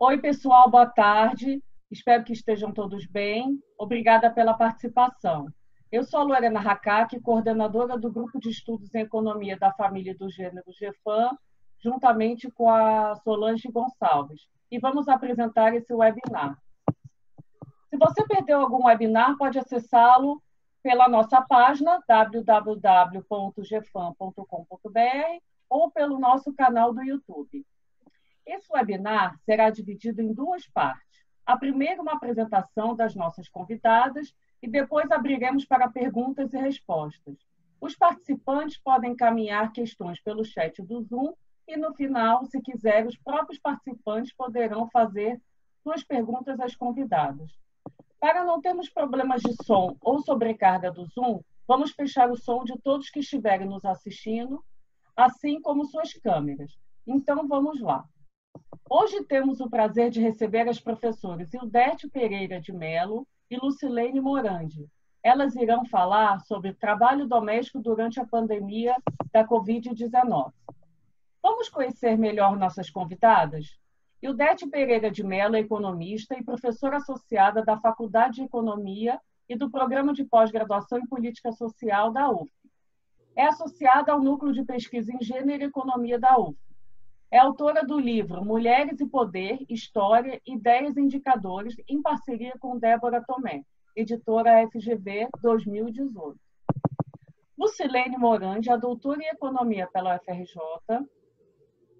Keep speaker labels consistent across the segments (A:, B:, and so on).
A: Oi, pessoal, boa tarde. Espero que estejam todos bem. Obrigada pela participação. Eu sou a Lorena Hakak, coordenadora do Grupo de Estudos em Economia da Família e do Gênero GEFAM, juntamente com a Solange Gonçalves. E vamos apresentar esse webinar. Se você perdeu algum webinar, pode acessá-lo pela nossa página www.gefam.com.br ou pelo nosso canal do YouTube. Esse webinar será dividido em duas partes. A primeira, uma apresentação das nossas convidadas e depois abriremos para perguntas e respostas. Os participantes podem encaminhar questões pelo chat do Zoom e, no final, se quiser, os próprios participantes poderão fazer suas perguntas às convidadas. Para não termos problemas de som ou sobrecarga do Zoom, vamos fechar o som de todos que estiverem nos assistindo, assim como suas câmeras. Então, vamos lá. Hoje temos o prazer de receber as professoras Ildete Pereira de Mello e Lucilene Morandi. Elas irão falar sobre trabalho doméstico durante a pandemia da Covid-19. Vamos conhecer melhor nossas convidadas? Ildete Pereira de Mello é economista e professora associada da Faculdade de Economia e do Programa de Pós-Graduação em Política Social da UF. É associada ao Núcleo de Pesquisa em Gênero e Economia da UF. É autora do livro Mulheres e Poder, História, Ideias e Indicadores, em parceria com Débora Tomé, editora FGV 2018. Lucilene Morandi é doutora em Economia pela UFRJ,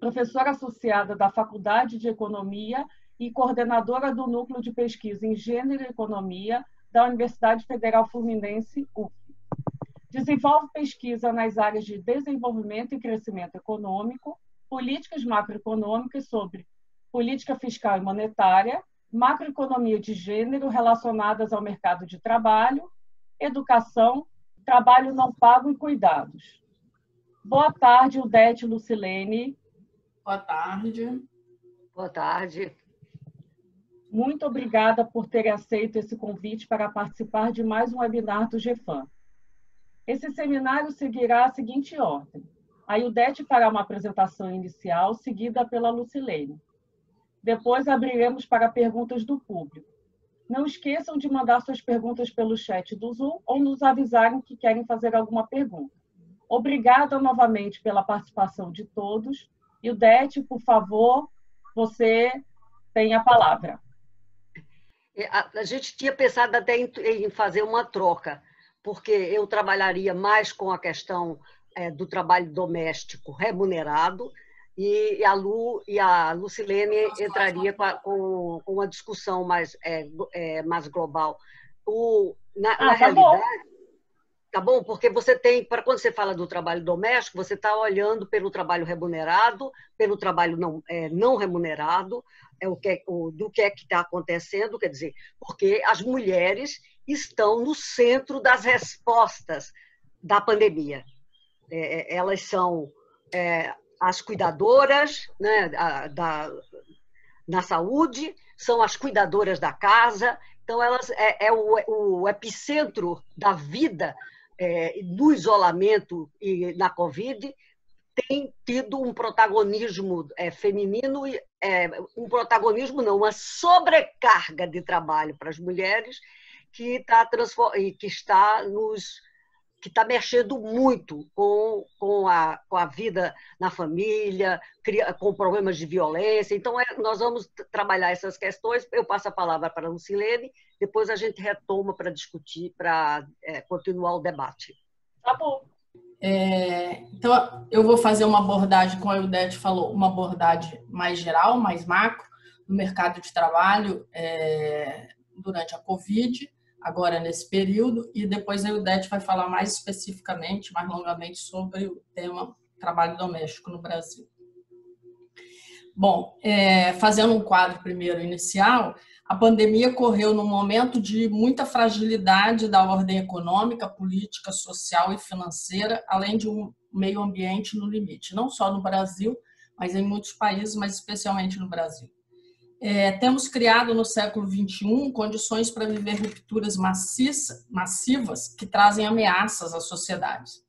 A: professora associada da Faculdade de Economia e coordenadora do Núcleo de Pesquisa em Gênero e Economia da Universidade Federal Fluminense, UF. Desenvolve pesquisa nas áreas de desenvolvimento e crescimento econômico, políticas macroeconômicas sobre política fiscal e monetária, macroeconomia de gênero relacionadas ao mercado de trabalho, educação, trabalho não pago e cuidados. Boa tarde, Ildete e Lucilene.
B: Boa tarde.
C: Boa tarde.
A: Muito obrigada por terem aceito esse convite para participar de mais um webinar do GEFAM. Esse seminário seguirá a seguinte ordem. A Ildete fará uma apresentação inicial, seguida pela Lucilene. Depois abriremos para perguntas do público. Não esqueçam de mandar suas perguntas pelo chat do Zoom ou nos avisarem que querem fazer alguma pergunta. Obrigada novamente pela participação de todos. Ildete, por favor, você tem a palavra.
C: A gente tinha pensado até em fazer uma troca, porque eu trabalharia mais com a questão do trabalho doméstico remunerado e a Lucilene entraria com uma discussão mais global. Na realidade, tá bom? Porque você tem, para quando você fala do trabalho doméstico, você está olhando pelo trabalho remunerado, pelo trabalho não remunerado, do que é que está acontecendo, quer dizer, porque as mulheres estão no centro das respostas da pandemia. Elas são as cuidadoras, né, na saúde, são as cuidadoras da casa, então elas o epicentro da vida no isolamento e na Covid, tem tido um protagonismo feminino, uma sobrecarga de trabalho para as mulheres que está mexendo muito com a vida na família, com problemas de violência. Então, nós vamos trabalhar essas questões. Eu passo a palavra para a Lucilene, depois a gente retoma para discutir, para continuar o debate.
A: Tá bom.
B: Então, eu vou fazer uma abordagem, como a Ildete falou, uma abordagem mais geral, mais macro, no mercado de trabalho durante a Covid, agora nesse período, e depois a Ildete vai falar mais especificamente, mais longamente, sobre o tema trabalho doméstico no Brasil. Bom, fazendo um quadro primeiro inicial, a pandemia ocorreu num momento de muita fragilidade da ordem econômica, política, social e financeira, além de um meio ambiente no limite, não só no Brasil, mas em muitos países, mas especialmente no Brasil. Temos criado no século XXI condições para viver rupturas massivas que trazem ameaças às sociedades.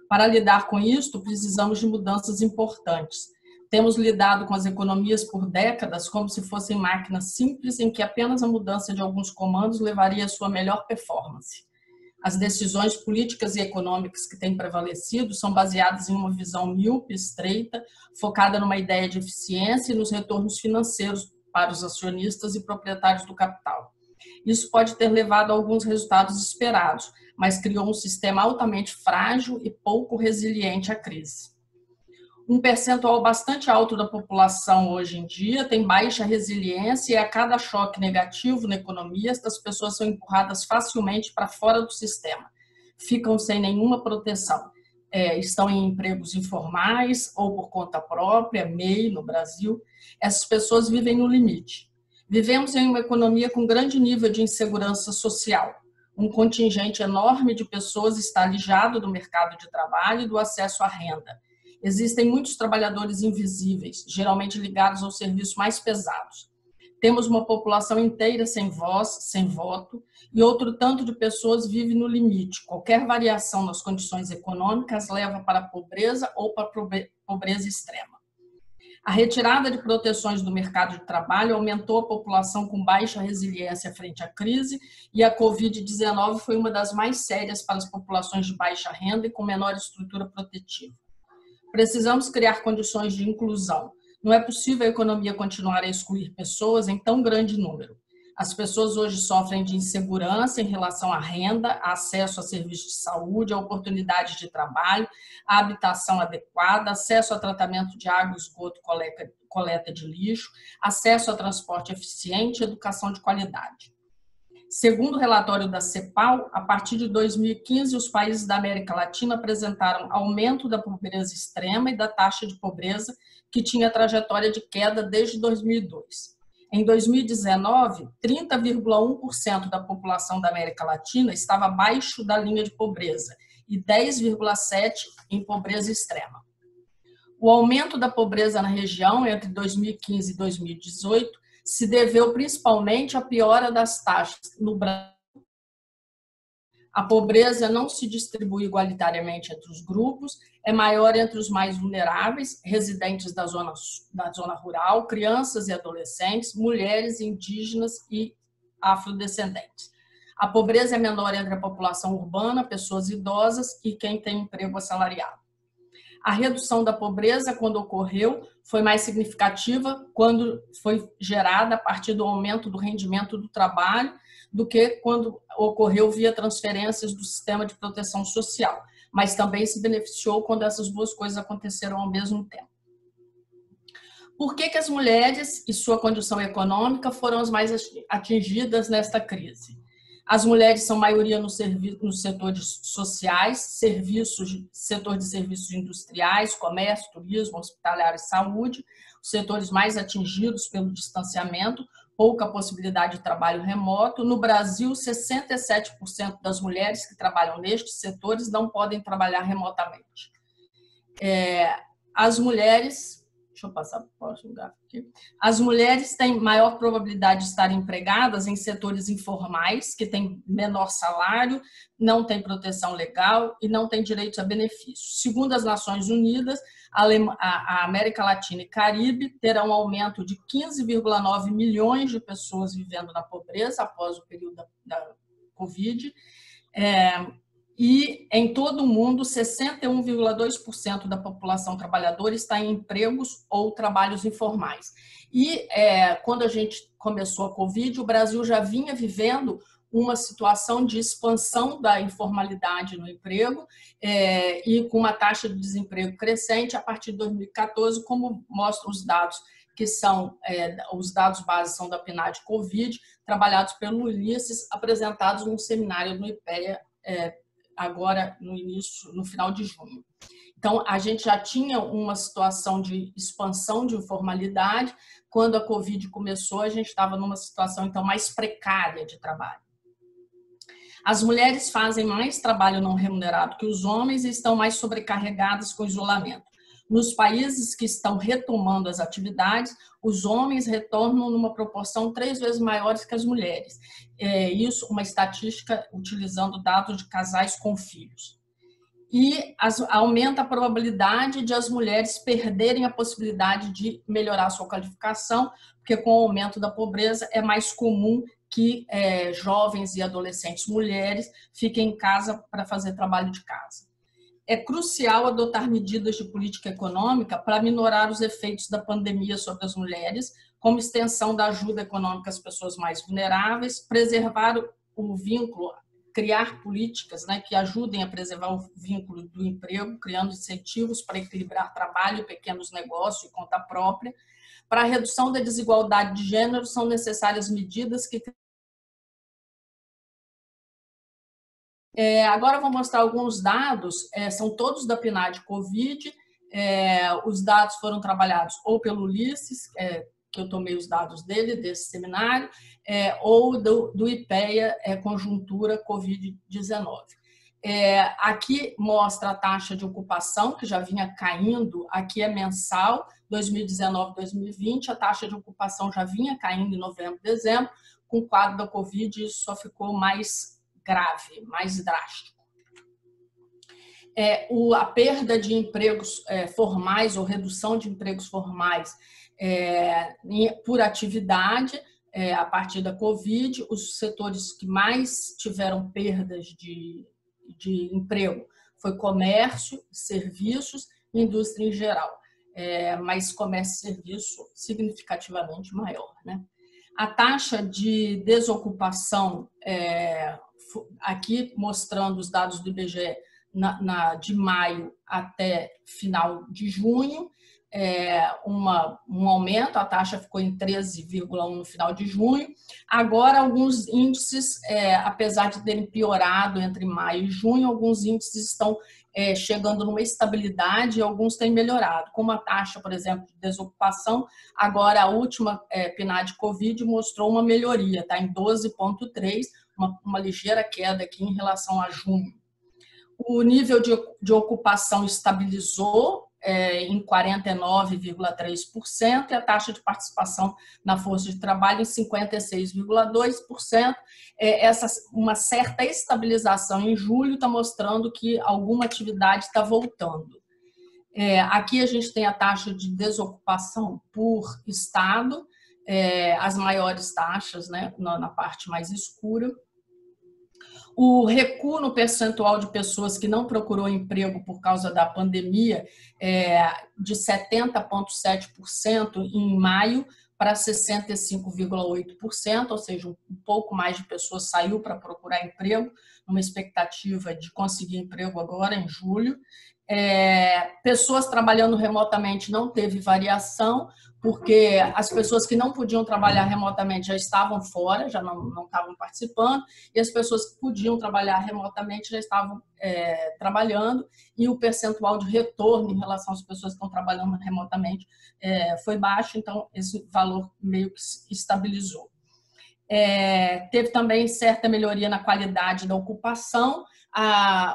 B: Para lidar com isto, precisamos de mudanças importantes, Temos lidado com as economias por décadas como se fossem máquinas simples em que apenas a mudança de alguns comandos levaria à sua melhor performance. As decisões políticas e econômicas que têm prevalecido são baseadas em uma visão míope, estreita, focada numa ideia de eficiência e nos retornos financeiros para os acionistas e proprietários do capital. Isso pode ter levado a alguns resultados esperados, mas criou um sistema altamente frágil e pouco resiliente à crise. Um percentual bastante alto da população hoje em dia tem baixa resiliência e a cada choque negativo na economia, estas pessoas são empurradas facilmente para fora do sistema, ficam sem nenhuma proteção, estão em empregos informais ou por conta própria, MEI no Brasil. Essas pessoas vivem no limite. Vivemos em uma economia com grande nível de insegurança social. Um contingente enorme de pessoas está alijado do mercado de trabalho e do acesso à renda. Existem muitos trabalhadores invisíveis, geralmente ligados aos serviços mais pesados. Temos uma população inteira sem voz, sem voto, e outro tanto de pessoas vive no limite. Qualquer variação nas condições econômicas leva para a pobreza ou para a pobreza extrema. A retirada de proteções do mercado de trabalho aumentou a população com baixa resiliência frente à crise e a Covid-19 foi uma das mais sérias para as populações de baixa renda e com menor estrutura protetiva. Precisamos criar condições de inclusão. Não é possível a economia continuar a excluir pessoas em tão grande número. As pessoas hoje sofrem de insegurança em relação à renda, acesso a serviços de saúde, a oportunidades de trabalho, a habitação adequada, acesso a tratamento de água, esgoto, coleta de lixo, acesso a transporte eficiente e educação de qualidade. Segundo o relatório da CEPAL, a partir de 2015, os países da América Latina apresentaram aumento da pobreza extrema e da taxa de pobreza, que tinha trajetória de queda desde 2002. Em 2019, 30,1% da população da América Latina estava abaixo da linha de pobreza e 10,7% em pobreza extrema. O aumento da pobreza na região entre 2015 e 2018 se deveu principalmente à piora das taxas no Brasil. A pobreza não se distribui igualitariamente entre os grupos, é maior entre os mais vulneráveis, residentes da zona rural, crianças e adolescentes, mulheres, indígenas e afrodescendentes. A pobreza é menor entre a população urbana, pessoas idosas e quem tem emprego assalariado. A redução da pobreza, quando ocorreu, foi mais significativa quando foi gerada a partir do aumento do rendimento do trabalho do que quando ocorreu via transferências do sistema de proteção social, mas também se beneficiou quando essas duas coisas aconteceram ao mesmo tempo. Por que as mulheres e sua condição econômica foram as mais atingidas nesta crise? As mulheres são maioria nos setores sociais, setor de serviços industriais, comércio, turismo, hospitalar e saúde, os setores mais atingidos pelo distanciamento, pouca possibilidade de trabalho remoto. No Brasil, 67% das mulheres que trabalham nestes setores não podem trabalhar remotamente. As mulheres... Deixa eu passar para o próximo gráfico aqui. As mulheres têm maior probabilidade de estar empregadas em setores informais, que têm menor salário, não têm proteção legal e não têm direitos a benefícios. Segundo as Nações Unidas, a América Latina e Caribe terão um aumento de 15,9 milhões de pessoas vivendo na pobreza após o período da Covid. E, em todo o mundo, 61,2% da população trabalhadora está em empregos ou trabalhos informais. E, quando a gente começou a Covid, o Brasil já vinha vivendo uma situação de expansão da informalidade no emprego e com uma taxa de desemprego crescente a partir de 2014, como mostram os dados, que são os dados base são da PNAD Covid, trabalhados pelo Ulisses, apresentados num seminário no IPEA, agora no final de junho. Então, a gente já tinha uma situação de expansão de informalidade. Quando a Covid começou, a gente estava numa situação, então, mais precária de trabalho. As mulheres fazem mais trabalho não remunerado que os homens e estão mais sobrecarregadas com o isolamento. Nos países que estão retomando as atividades, os homens retornam numa proporção 3 vezes maior que as mulheres. Isso uma estatística utilizando dados de casais com filhos. e aumenta a probabilidade de as mulheres perderem a possibilidade de melhorar a sua qualificação, porque com o aumento da pobreza é mais comum que jovens e adolescentes mulheres fiquem em casa para fazer trabalho de casa. É crucial adotar medidas de política econômica para minorar os efeitos da pandemia sobre as mulheres, como extensão da ajuda econômica às pessoas mais vulneráveis, preservar o vínculo, criar políticas, né, que ajudem a preservar o vínculo do emprego, criando incentivos para equilibrar trabalho, pequenos negócios e conta própria. Para a redução da desigualdade de gênero, são necessárias medidas que... Agora eu vou mostrar alguns dados, são todos da PNAD Covid, os dados foram trabalhados ou pelo Ulisses, que eu tomei os dados dele, desse seminário, ou do IPEA, Conjuntura Covid-19. Aqui mostra a taxa de ocupação, que já vinha caindo, aqui é mensal, 2019-2020, a taxa de ocupação já vinha caindo em novembro, dezembro, com o quadro da Covid isso só ficou mais grave, mais drástico. A perda de empregos formais ou redução de empregos formais por atividade, a partir da Covid, os setores que mais tiveram perdas de emprego foi comércio, serviços e indústria em geral, mas comércio e serviço significativamente maior, né? A taxa de desocupação, aqui mostrando os dados do IBGE de maio até final de junho, um aumento, a taxa ficou em 13,1 no final de junho. Agora, alguns índices, apesar de terem piorado entre maio e junho, alguns índices estão chegando numa estabilidade e alguns têm melhorado. Como a taxa, por exemplo, de desocupação, agora a última PNAD Covid mostrou uma melhoria, está em 12,3, uma ligeira queda aqui em relação a junho. O nível de ocupação estabilizou em 49,3% e a taxa de participação na força de trabalho em 56,2%. Uma certa estabilização em julho está mostrando que alguma atividade está voltando. Aqui a gente tem a taxa de desocupação por estado, as maiores taxas, né, na parte mais escura. O recuo no percentual de pessoas que não procurou emprego por causa da pandemia de 70,7% em maio para 65,8%, ou seja, um pouco mais de pessoas saiu para procurar emprego, numa expectativa de conseguir emprego agora em julho. Pessoas trabalhando remotamente não teve variação, porque as pessoas que não podiam trabalhar remotamente já estavam fora, já não estavam participando, e as pessoas que podiam trabalhar remotamente já estavam trabalhando, e o percentual de retorno em relação às pessoas que estão trabalhando remotamente foi baixo, então esse valor meio que se estabilizou. Teve também certa melhoria na qualidade da ocupação,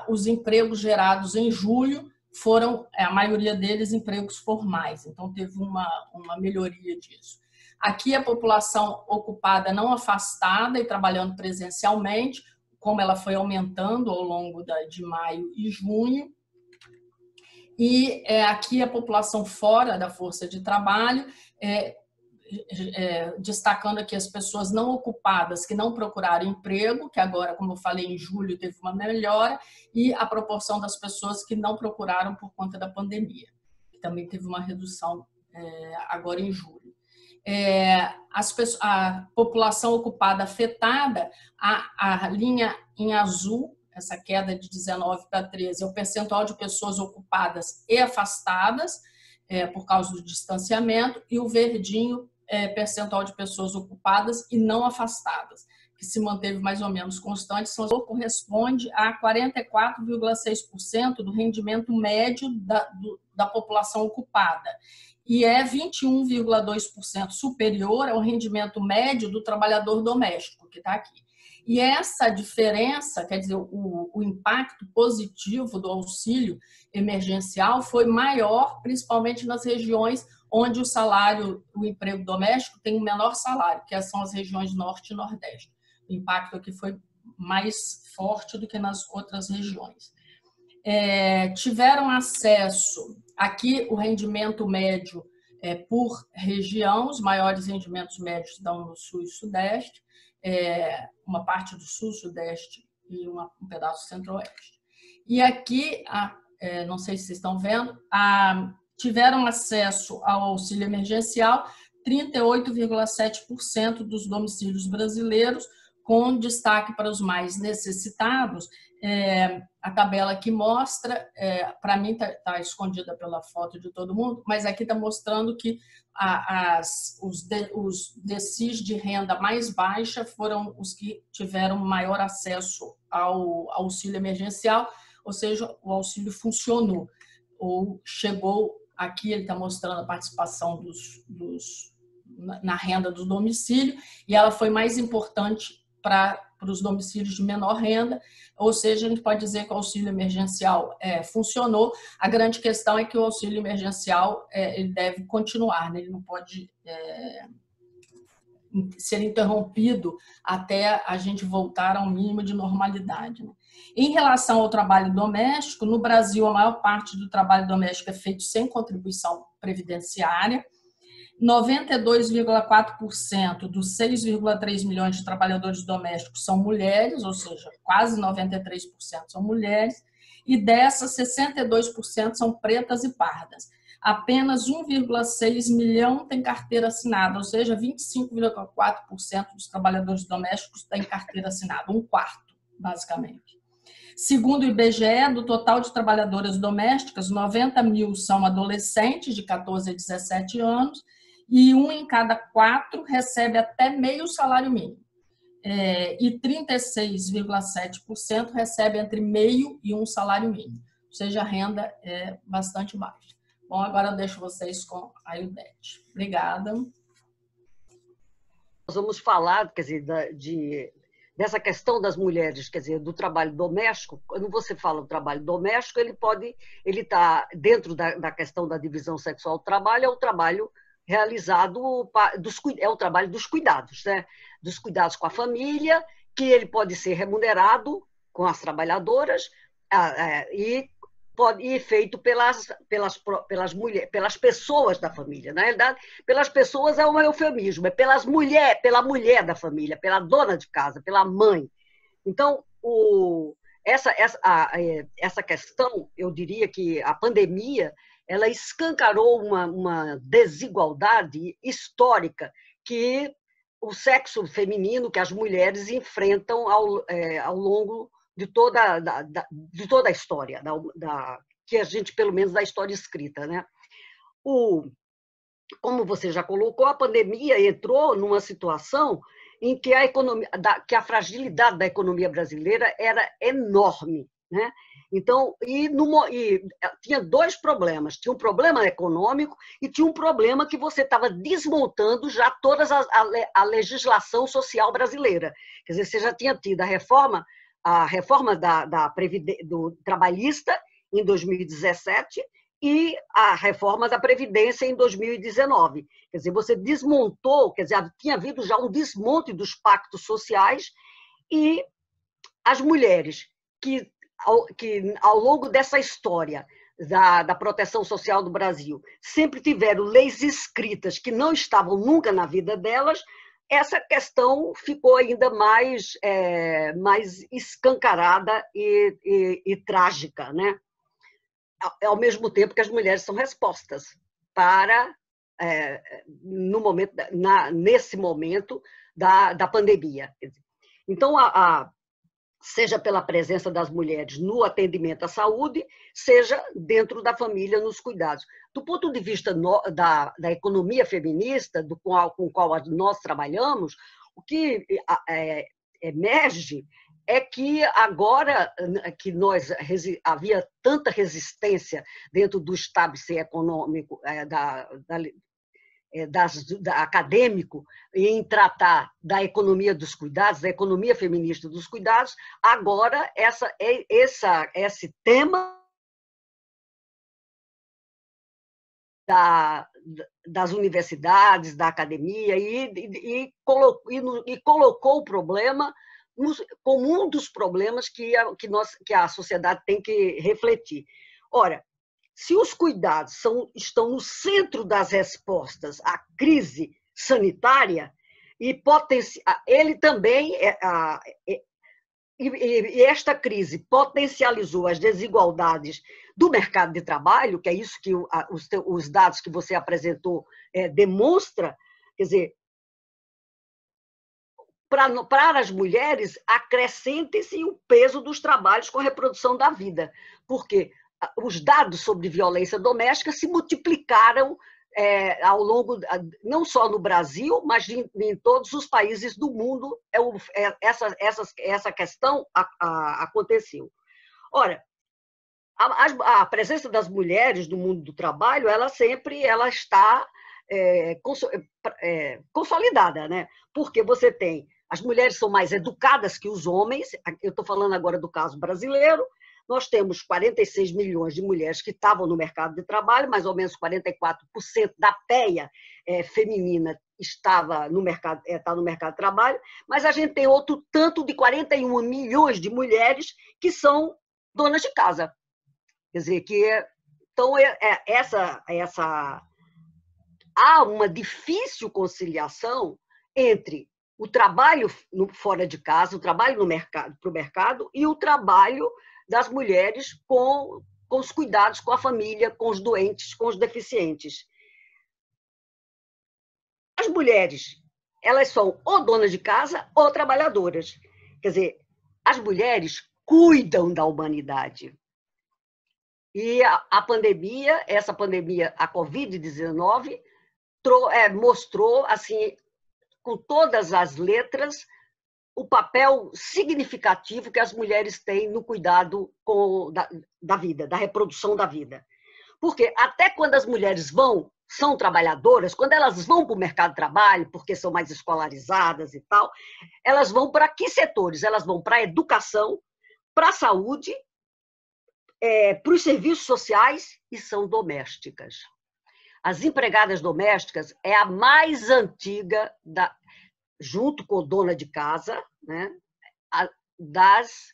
B: os empregos gerados em julho foram, a maioria deles, empregos formais, então teve uma melhoria disso. Aqui a população ocupada não afastada e trabalhando presencialmente, como ela foi aumentando ao longo de maio e junho. E aqui a população fora da força de trabalho, destacando aqui as pessoas não ocupadas que não procuraram emprego, que agora, como eu falei, em julho teve uma melhora, e a proporção das pessoas que não procuraram por conta da pandemia, que também teve uma redução agora em julho. A população ocupada afetada, a linha em azul, essa queda de 19 para 13, é o percentual de pessoas ocupadas e afastadas por causa do distanciamento, e o verdinho percentual de pessoas ocupadas e não afastadas, que se manteve mais ou menos constante, corresponde a 44,6% do rendimento médio da população ocupada, e é 21,2% superior ao rendimento médio do trabalhador doméstico, que está aqui. E essa diferença, quer dizer, o impacto positivo do auxílio emergencial foi maior, principalmente nas regiões onde o emprego doméstico tem um menor salário, que são as regiões norte e nordeste. O impacto aqui foi mais forte do que nas outras regiões. tiveram acesso, aqui o rendimento médio por região, os maiores rendimentos médios estão no Sul e Sudeste, uma parte do Sul, Sudeste e um pedaço do Centro-Oeste. E aqui, não sei se vocês estão vendo, tiveram acesso ao auxílio emergencial 38,7% dos domicílios brasileiros, com destaque para os mais necessitados. A tabela que mostra, para mim está escondida pela foto de todo mundo, mas aqui está mostrando que os DCIs de renda mais baixa foram os que tiveram maior acesso ao auxílio emergencial, ou seja, o auxílio funcionou, ou chegou, aqui ele está mostrando a participação na renda do domicílio, e ela foi mais importante para os domicílios de menor renda, ou seja, a gente pode dizer que o auxílio emergencial funcionou. A grande questão é que o auxílio emergencial ele deve continuar, né? Ele não pode ser interrompido até a gente voltar a um mínimo de normalidade, né? Em relação ao trabalho doméstico, no Brasil, a maior parte do trabalho doméstico é feito sem contribuição previdenciária. 92,4% dos 6,3 milhões de trabalhadores domésticos são mulheres, ou seja, quase 93% são mulheres, e dessas, 62% são pretas e pardas. Apenas 1,6 milhão tem carteira assinada, ou seja, 25,4% dos trabalhadores domésticos têm carteira assinada, um quarto, basicamente. Segundo o IBGE, do total de trabalhadoras domésticas, 90 mil são adolescentes de 14 a 17 anos, e 1 em cada 4 recebe até meio salário mínimo. E 36,7% recebe entre meio e um salário mínimo. Ou seja, a renda é bastante baixa. Bom, agora eu deixo vocês com a Ildete. Obrigada.
C: Nós vamos falar, quer dizer, dessa questão das mulheres, quer dizer, do trabalho doméstico. Quando você fala do trabalho doméstico, ele está dentro da questão da divisão sexual do trabalho, é o trabalho realizado, é o trabalho dos cuidados, né? Dos cuidados com a família, que ele pode ser remunerado com as trabalhadoras e feito pelas mulheres, pelas pessoas da família. Na realidade, pelas pessoas é um eufemismo, é pela mulher da família, pela dona de casa, pela mãe. Então, essa questão, eu diria que a pandemia ela escancarou uma desigualdade histórica que o sexo feminino, que as mulheres enfrentam ao longo de toda a história, que a gente, pelo menos, da história escrita, né? Como você já colocou, a pandemia entrou numa situação em que a fragilidade da economia brasileira era enorme, né? Então, tinha dois problemas. Tinha um problema econômico e tinha um problema que você estava desmontando já toda a legislação social brasileira. Quer dizer, você já tinha tido a reforma do trabalhista em 2017 e a reforma da Previdência em 2019. Quer dizer, você desmontou, quer dizer, tinha havido já um desmonte dos pactos sociais e as mulheres que ao longo dessa história da proteção social do Brasil sempre tiveram leis escritas que não estavam nunca na vida delas, essa questão ficou ainda mais escancarada e trágica, né? Ao mesmo tempo que as mulheres são respostas para nesse momento da pandemia. Então, seja pela presença das mulheres no atendimento à saúde, seja dentro da família nos cuidados. Do ponto de vista da economia feminista, com o qual nós trabalhamos, o que emerge é que agora que havia tanta resistência dentro do establishment econômico acadêmico em tratar da economia dos cuidados, da economia feminista dos cuidados, agora esse tema das universidades, da academia, e colocou o problema como um dos problemas que a sociedade tem que refletir. Ora, se os cuidados estão no centro das respostas à crise sanitária, ele também e esta crise potencializou as desigualdades do mercado de trabalho, que é isso que os dados que você apresentou demonstra, quer dizer, para as mulheres, acrescente-se o peso dos trabalhos com reprodução da vida, porque os dados sobre violência doméstica se multiplicaram ao longo, não só no Brasil, mas em todos os países do mundo, essa questão aconteceu. Ora, a presença das mulheres no mundo do trabalho, ela está consolidada, né? Porque você tem, as mulheres são mais educadas que os homens, eu estou falando agora do caso brasileiro, nós temos 46 milhões de mulheres que estavam no mercado de trabalho, mais ou menos 44% da PEA feminina está no mercado de trabalho, mas a gente tem outro tanto de 41 milhões de mulheres que são donas de casa. Quer dizer, então há uma difícil conciliação entre o trabalho fora de casa, o trabalho para o mercado e o trabalho das mulheres com os cuidados com a família, com os doentes, com os deficientes. As mulheres, elas são ou donas de casa ou trabalhadoras. Quer dizer, as mulheres cuidam da humanidade. E essa pandemia, a Covid-19, mostrou, assim, com todas as letras, o papel significativo que as mulheres têm no cuidado da vida, da reprodução da vida. Porque até quando as mulheres são trabalhadoras, quando elas vão para o mercado de trabalho, porque são mais escolarizadas e tal, elas vão para que setores? Elas vão para a educação, para a saúde, para os serviços sociais e são domésticas. As empregadas domésticas é a mais antiga, junto com dona de casa, né, das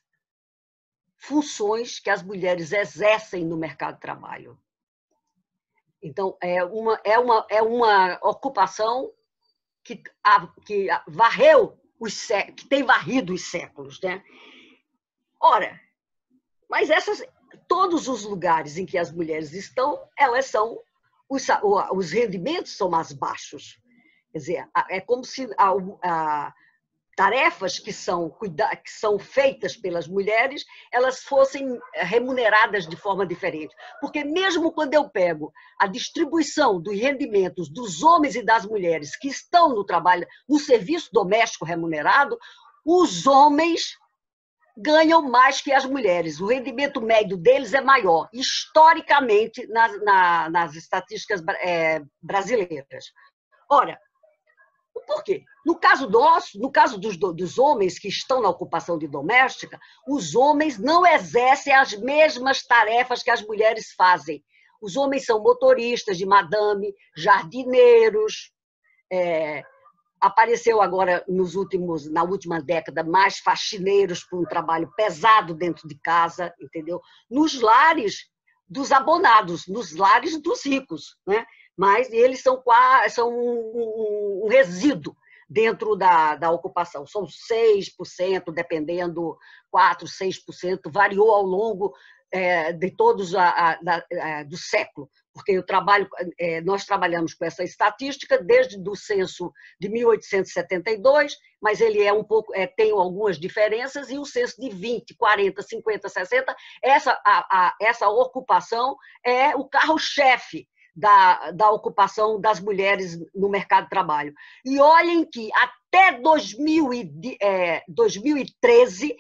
C: funções que as mulheres exercem no mercado de trabalho. Então, é uma ocupação que tem varrido os séculos, né? Ora, mas todos os lugares em que as mulheres estão, os rendimentos são mais baixos. Quer dizer, é como se tarefas que são feitas pelas mulheres, elas fossem remuneradas de forma diferente. Porque mesmo quando eu pego a distribuição dos rendimentos dos homens e das mulheres que estão no trabalho, no serviço doméstico remunerado, os homens ganham mais que as mulheres. O rendimento médio deles é maior, historicamente, nas estatísticas brasileiras. Ora, por quê? No caso dos homens que estão na ocupação de doméstica, os homens não exercem as mesmas tarefas que as mulheres fazem. Os homens são motoristas de madame, jardineiros, apareceu agora na última década mais faxineiros para um trabalho pesado dentro de casa, entendeu? Nos lares dos abonados, nos lares dos ricos, né? Mas eles são um resíduo dentro da ocupação. São 6%, dependendo, 4%, 6%, variou ao longo de todos do século, porque nós trabalhamos com essa estatística desde o censo de 1872, mas ele tem algumas diferenças, e o censo de 20, 40, 50, 60, essa ocupação é o carro-chefe da ocupação das mulheres no mercado de trabalho. E olhem que até 2013,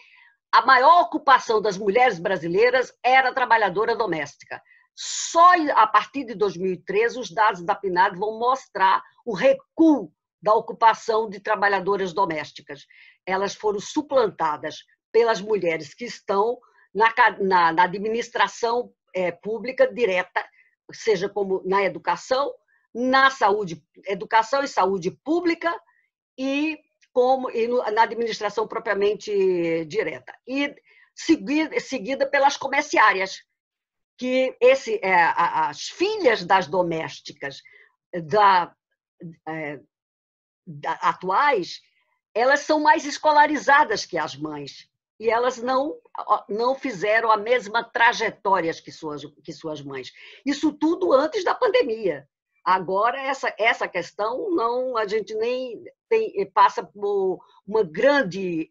C: a maior ocupação das mulheres brasileiras era trabalhadora doméstica. Só a partir de 2013, os dados da PNAD vão mostrar o recuo da ocupação de trabalhadoras domésticas. Elas foram suplantadas pelas mulheres que estão na administração pública direta, seja como na educação e saúde pública, e na administração propriamente direta. E seguida pelas comerciárias, que as filhas das domésticas atuais, elas são mais escolarizadas que as mães, e elas não fizeram a mesma trajetória que suas mães. Isso tudo antes da pandemia. Agora, essa questão, não, a gente nem passa por um grande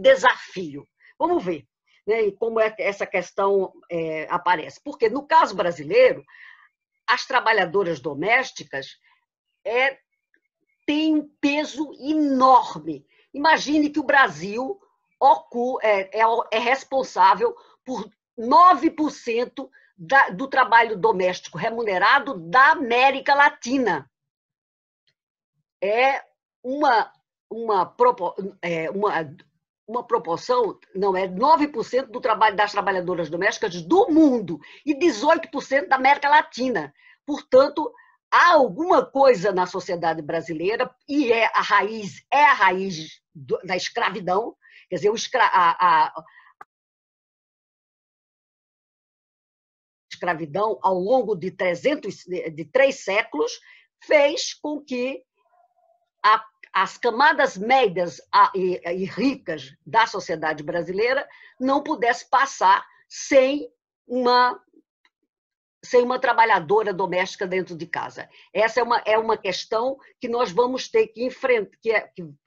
C: desafio. Vamos ver, né, como essa questão aparece. Porque, no caso brasileiro, as trabalhadoras domésticas têm um peso enorme. Imagine que o Brasil é responsável por 9% do trabalho doméstico remunerado da América Latina. É uma proporção, não, é 9% do trabalho das trabalhadoras domésticas do mundo e 18% da América Latina. Portanto, há alguma coisa na sociedade brasileira, e a raiz da escravidão, quer dizer, a escravidão ao longo de 3 séculos fez com que as camadas médias e ricas da sociedade brasileira não pudessem passar sem uma trabalhadora doméstica dentro de casa. Essa é uma questão que nós vamos ter que enfrentar,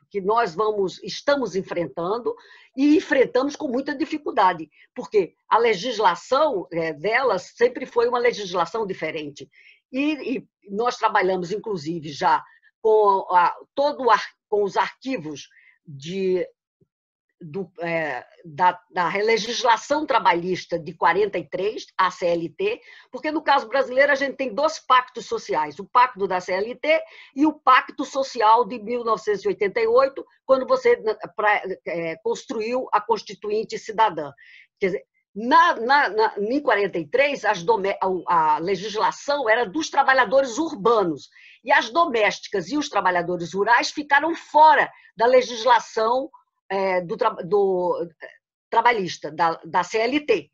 C: que nós estamos enfrentando e enfrentamos com muita dificuldade, porque a legislação delas sempre foi uma legislação diferente. E nós trabalhamos, inclusive, já com os arquivos da legislação trabalhista de 43, a CLT, porque no caso brasileiro a gente tem 2 pactos sociais, o pacto da CLT e o pacto social de 1988, quando você construiu a Constituinte Cidadã. Quer dizer, em 43, a legislação era dos trabalhadores urbanos, e as domésticas e os trabalhadores rurais ficaram fora da legislação trabalhista, da CLT.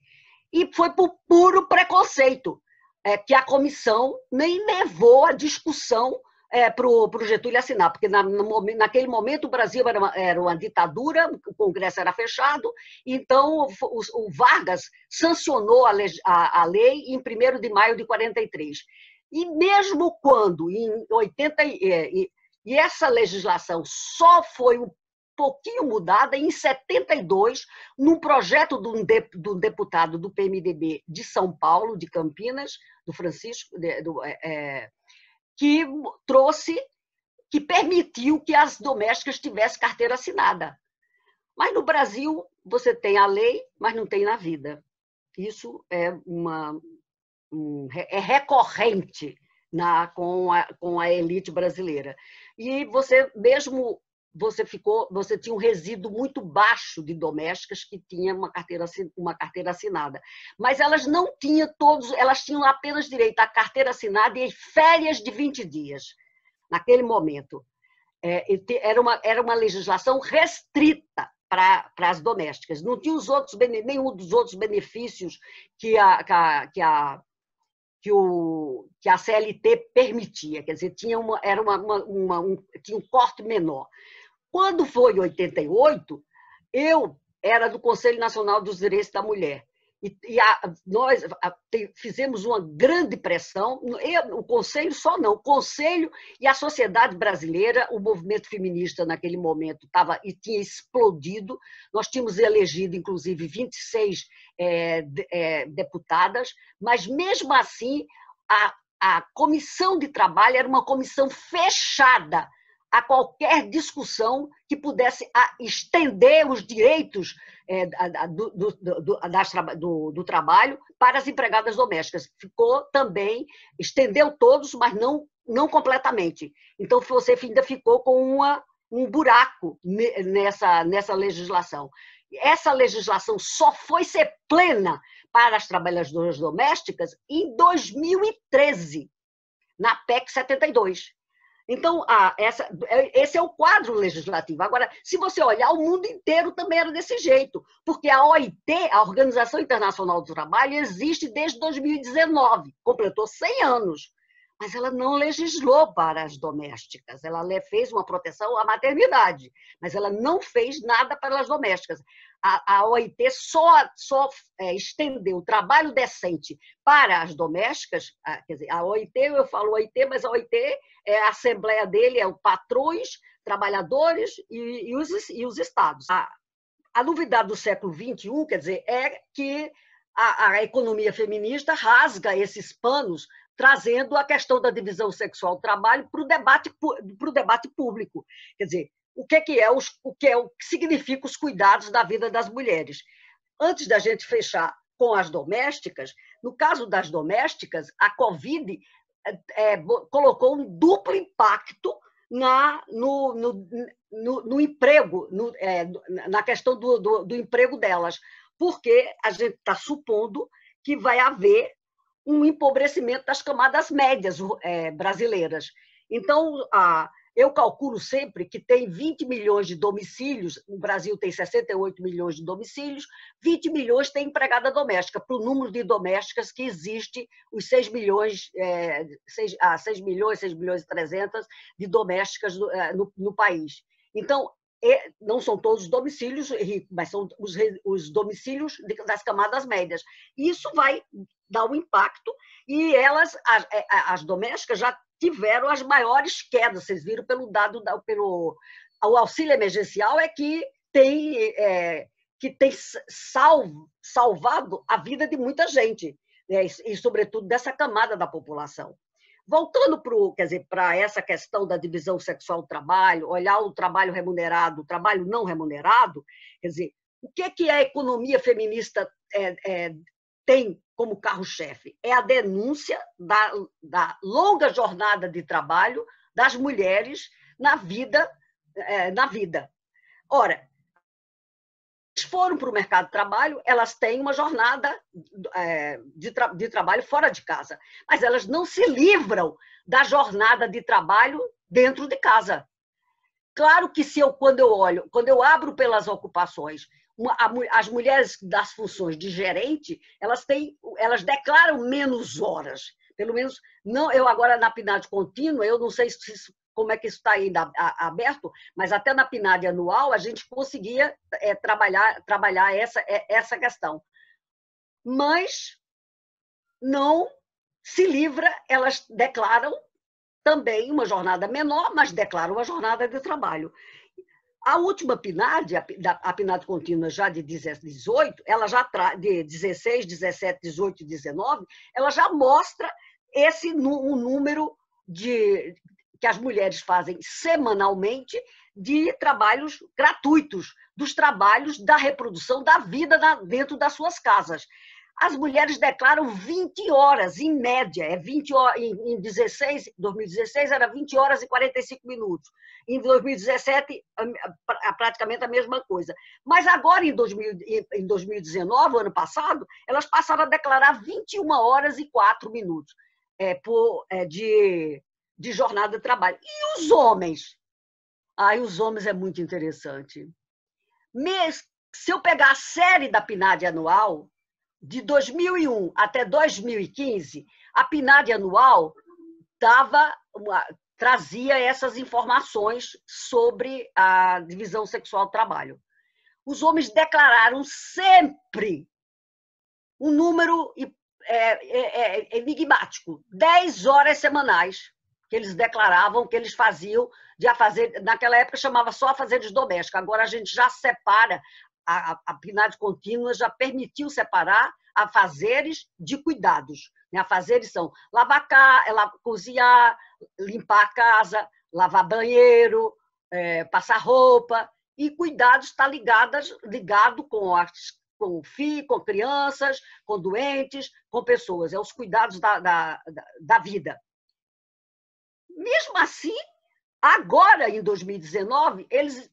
C: E foi por puro preconceito que a comissão nem levou a discussão para o Getúlio assinar, porque naquele momento o Brasil era uma ditadura, o Congresso era fechado, então o Vargas sancionou a lei em 1º de maio de 43. E mesmo quando, em 80, e essa legislação só foi um pouquinho mudada em 72, num projeto de um deputado do PMDB de São Paulo, de Campinas, do Francisco, que permitiu que as domésticas tivessem carteira assinada. Mas no Brasil, você tem a lei, mas não tem na vida. Isso é recorrente com a elite brasileira. E você tinha um resíduo muito baixo de domésticas que tinha uma carteira assinada. Mas elas não tinham elas tinham apenas direito à carteira assinada e férias de 20 dias, naquele momento. Era uma legislação restrita para as domésticas. Não tinha nenhum dos outros benefícios que a CLT permitia. Quer dizer, tinha um corte menor. Quando foi em 88, eu era do Conselho Nacional dos Direitos da Mulher. Nós fizemos uma grande pressão, o Conselho só não, o Conselho e a sociedade brasileira, o movimento feminista naquele momento tinha explodido, nós tínhamos elegido, inclusive, 26 deputadas, mas mesmo assim a comissão de trabalho era uma comissão fechada a qualquer discussão que pudesse estender os direitos do trabalho para as empregadas domésticas. Estendeu todos, mas não completamente. Então, você ainda ficou com um buraco nessa legislação. Essa legislação só foi ser plena para as trabalhadoras domésticas em 2013, na PEC 72. Então, esse é o quadro legislativo. Agora, se você olhar, o mundo inteiro também era desse jeito, porque a OIT, a Organização Internacional do Trabalho, existe desde 2019, completou 100 anos, mas ela não legislou para as domésticas. Ela fez uma proteção à maternidade, mas ela não fez nada para as domésticas. A OIT só estendeu o trabalho decente para as domésticas, quer dizer, a OIT, eu falo OIT, mas a OIT, a assembleia dele é o patrões, trabalhadores e os estados. A novidade do século XXI, quer dizer, é que a economia feminista rasga esses panos, trazendo a questão da divisão sexual do trabalho para o debate público. Quer dizer, o que significa os cuidados da vida das mulheres. Antes da gente fechar com as domésticas, no caso das domésticas, a Covid colocou um duplo impacto no emprego, na questão do emprego delas, porque a gente está supondo que vai haver um empobrecimento das camadas médias brasileiras. Então, eu calculo sempre que tem 20 milhões de domicílios, o Brasil tem 68 milhões de domicílios, 20 milhões tem empregada doméstica, para o número de domésticas que existe, os 6 milhões, 6 milhões e 300 de domésticas no país. Então, não são todos os domicílios ricos, mas são os domicílios das camadas médias. Isso vai dar um impacto, e as domésticas já tiveram as maiores quedas. Vocês viram pelo dado, o auxílio emergencial que tem salvado a vida de muita gente, né? E, sobretudo, dessa camada da população. Voltando para essa questão da divisão sexual do trabalho, olhar o trabalho remunerado, o trabalho não remunerado, quer dizer, o que a economia feminista tem como carro-chefe? É a denúncia da longa jornada de trabalho das mulheres na vida. Ora, foram para o mercado de trabalho, elas têm uma jornada de trabalho fora de casa, mas elas não se livram da jornada de trabalho dentro de casa. Claro que quando eu abro pelas ocupações, as mulheres das funções de gerente, elas declaram menos horas. Pelo menos, não, eu agora na PNAD contínua, eu não sei como é que isso está ainda aberto, mas até na PNAD anual a gente conseguia trabalhar essa questão. Mas não se livra, elas declaram também uma jornada menor, mas declaram uma jornada de trabalho. A última PNAD, a PNAD contínua já de 18, ela já de 16, 17, 18 e 19, ela já mostra um número que as mulheres fazem semanalmente de trabalhos gratuitos, dos trabalhos da reprodução da vida dentro das suas casas. As mulheres declaram 20 horas, em média, 20 horas, em 2016 era 20 horas e 45 minutos, em 2017 praticamente a mesma coisa. Mas agora, em 2019, ano passado, elas passaram a declarar 21 horas e 4 minutos de jornada de trabalho. E os homens? Os homens é muito interessante. Se eu pegar a série da PNAD anual, de 2001 até 2015, a PNAD anual trazia essas informações sobre a divisão sexual do trabalho. Os homens declararam sempre um número enigmático, 10 horas semanais, que eles declaravam que eles faziam, naquela época chamava só afazeres domésticos, agora a gente já separa, a PNAD contínua já permitiu separar afazeres de cuidados. Afazeres são cozinhar, limpar a casa, lavar banheiro, passar roupa, e cuidados está ligado com crianças, com doentes, com pessoas, os cuidados da vida. Mesmo assim, agora, em 2019, eles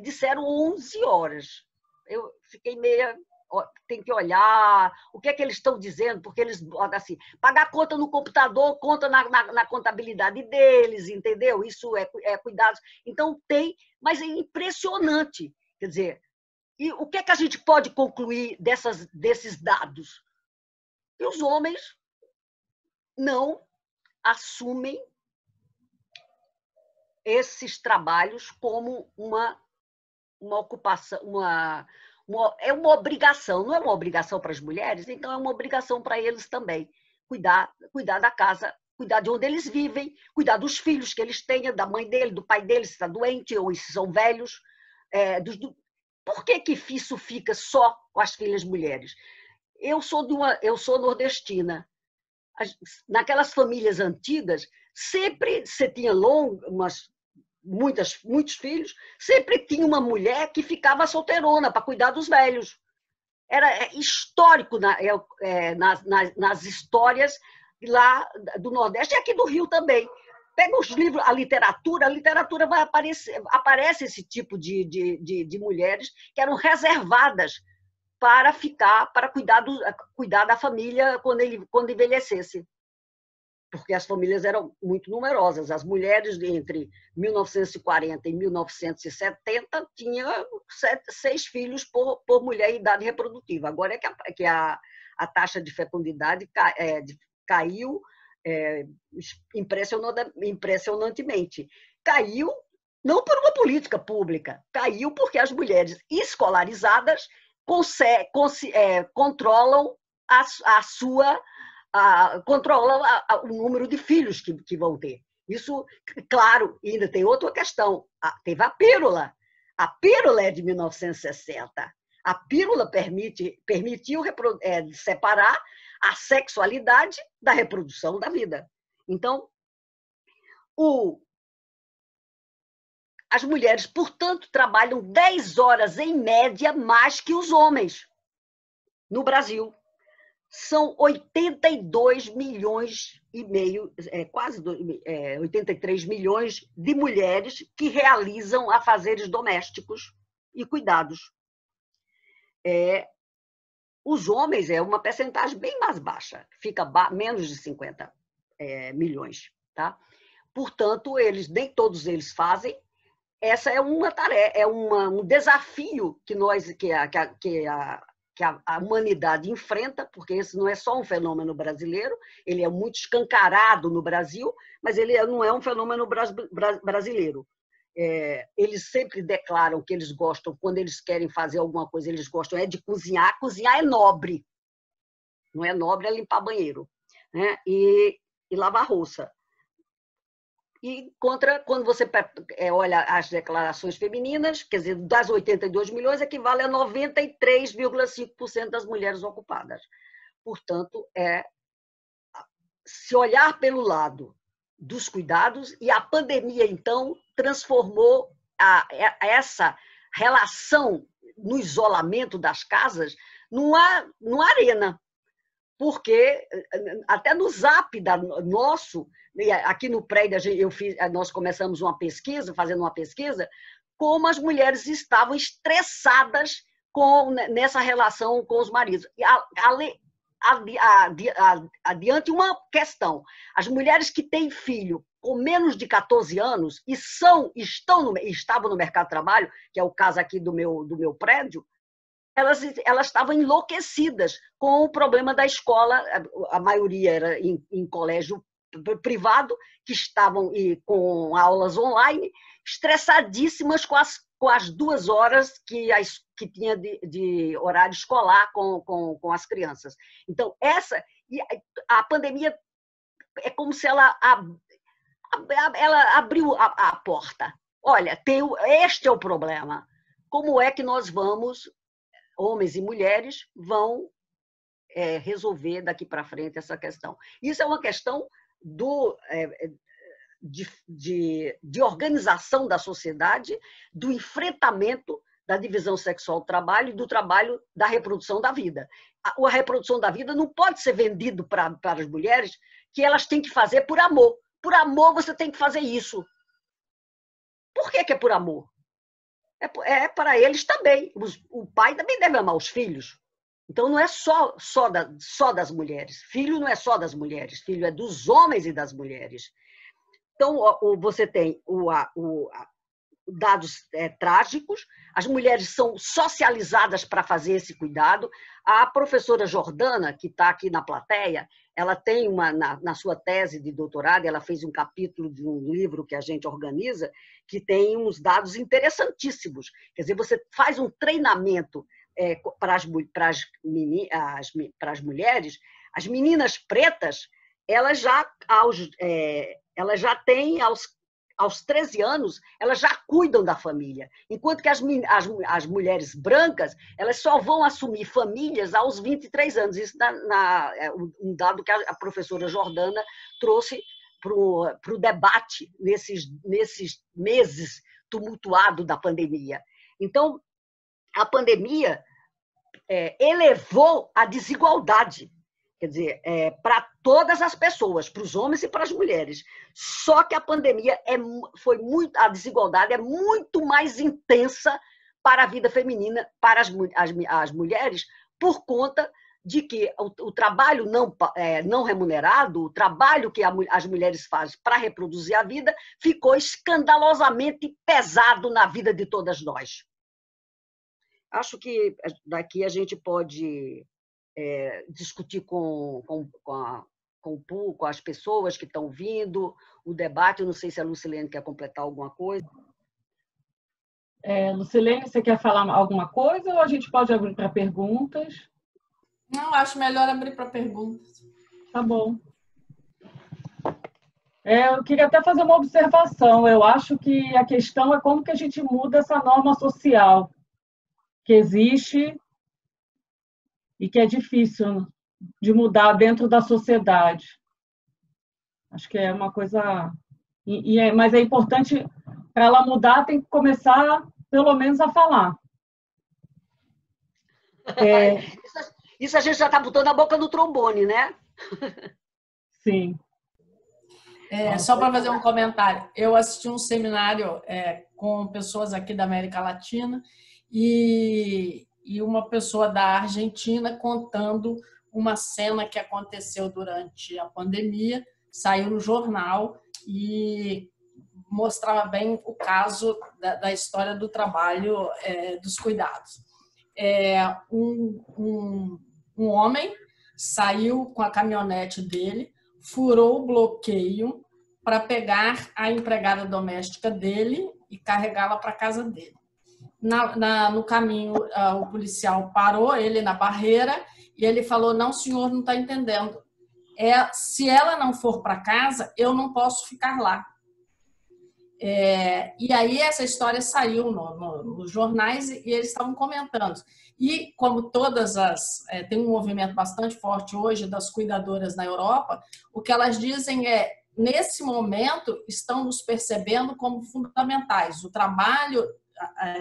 C: disseram 11 horas. Eu fiquei meia tem que olhar o que é que eles estão dizendo, porque eles botam assim, pagar conta no computador, conta na contabilidade deles, entendeu? Isso é cuidado. Então tem, mas é impressionante. Quer dizer, e o que é que a gente pode concluir desses dados? Que os homens não assumem esses trabalhos como uma ocupação, é uma obrigação. Não é uma obrigação para as mulheres, então é uma obrigação para eles também. Cuidar da casa, cuidar de onde eles vivem, cuidar dos filhos que eles tenham, da mãe dele, do pai dele, se está doente ou se são velhos. Por que isso fica só com as filhas mulheres? Eu sou nordestina. Naquelas famílias antigas, sempre você tinha muitos filhos, sempre tinha uma mulher que ficava solteirona para cuidar dos velhos. Era histórico nas histórias lá do Nordeste e aqui do Rio também. Pega os livros, a literatura vai aparece esse tipo de mulheres que eram reservadas para cuidar da família quando envelhecesse. Porque as famílias eram muito numerosas. As mulheres entre 1940 e 1970 tinham 6 filhos por mulher em idade reprodutiva. Agora é que a taxa de fecundidade caiu impressionantemente. Caiu não por uma política pública, caiu porque as mulheres escolarizadas controlam controlam o número de filhos que vão ter. Isso, claro, ainda tem outra questão. Teve a pílula. A pílula é de 1960. A pílula permitiu separar a sexualidade da reprodução da vida. Então, as mulheres, portanto, trabalham 10 horas em média mais que os homens no Brasil. São 82 milhões e meio, quase 83 milhões de mulheres que realizam afazeres domésticos e cuidados. Os homens é uma percentagem bem mais baixa, fica menos de 50 milhões. Tá? Portanto, nem todos eles fazem. Essa é uma tarefa, um desafio que a humanidade enfrenta, porque esse não é só um fenômeno brasileiro, ele é muito escancarado no Brasil, mas ele não é um fenômeno brasileiro. Eles sempre declaram que eles gostam, quando eles querem fazer alguma coisa, eles gostam de cozinhar. Cozinhar é nobre. Não é nobre é limpar banheiro, né? E lavar louça. E quando você olha as declarações femininas, quer dizer, das 82 milhões, equivale a 93,5% das mulheres ocupadas. Portanto, se olhar pelo lado dos cuidados, e a pandemia, então, transformou essa relação no isolamento das casas numa arena. Porque até no Zap nosso, aqui no prédio nós começamos fazendo uma pesquisa, como as mulheres estavam estressadas nessa relação com os maridos. E adiante uma questão: as mulheres que têm filho com menos de 14 anos e estavam no mercado de trabalho, que é o caso aqui do meu prédio, elas estavam enlouquecidas com o problema da escola. A maioria era em colégio privado, que estavam com aulas online, estressadíssimas com as 2 horas que tinha de horário escolar com as crianças. Então, a pandemia é como se ela abriu a porta. Olha, este é o problema. Como é que nós vamos, homens e mulheres, vão resolver daqui para frente essa questão? Isso é uma questão de organização da sociedade, do enfrentamento da divisão sexual do trabalho e do trabalho da reprodução da vida. A reprodução da vida não pode ser vendido para as mulheres, que elas têm que fazer por amor. Por amor você tem que fazer isso. Por que é por amor? É para eles também. O pai também deve amar os filhos. Então, não é só das mulheres. Filho não é só das mulheres, filho é dos homens e das mulheres. Então, você tem dados trágicos, as mulheres são socializadas para fazer esse cuidado. A professora Jordana, que está aqui na plateia, ela tem na sua tese de doutorado, ela fez um capítulo de um livro que a gente organiza, que tem uns dados interessantíssimos. Quer dizer, você faz um treinamento para as mulheres, as meninas pretas, elas já têm, aos 13 anos, elas já cuidam da família, enquanto que as mulheres brancas, elas só vão assumir famílias aos 23 anos. Isso é um dado que a professora Jordana trouxe para o debate nesses meses tumultuados da pandemia. Então, a pandemia elevou a desigualdade, quer dizer, para todas as pessoas, para os homens e para as mulheres. Só que a pandemia a desigualdade é muito mais intensa para a vida feminina, para as mulheres, por conta de que o trabalho não remunerado, o trabalho que as mulheres fazem para reproduzir a vida, ficou escandalosamente pesado na vida de todas nós. Acho que daqui a gente pode discutir com as pessoas que estão vindo, o debate. Eu não sei se a Lucilene quer completar alguma coisa.
A: Lucilene, você quer falar alguma coisa ou a gente pode abrir para perguntas?
B: Não, acho melhor abrir para perguntas.
A: Tá bom. Eu queria até fazer uma observação. Eu acho que a questão é como que a gente muda essa norma social que existe e que é difícil de mudar dentro da sociedade. Acho que é uma coisa... Mas é importante, para ela mudar, tem que começar, pelo menos, a falar.
C: Isso a gente já está botando a boca no trombone, né?
A: Sim.
B: Só para fazer um comentário. Eu assisti um seminário com pessoas aqui da América Latina e uma pessoa da Argentina contando uma cena que aconteceu durante a pandemia, saiu no jornal e mostrava bem o caso da história do trabalho dos cuidados. Um homem saiu com a caminhonete dele, furou o bloqueio para pegar a empregada doméstica dele e carregá-la para a casa dele. No caminho, o policial parou ele na barreira e ele falou: não, senhor, não está entendendo. Se ela não for para casa, eu não posso ficar lá. E aí essa história saiu nos jornais e eles estavam comentando. E como tem um movimento bastante forte hoje das cuidadoras na Europa, o que elas dizem nesse momento, estão nos percebendo como fundamentais. O trabalho,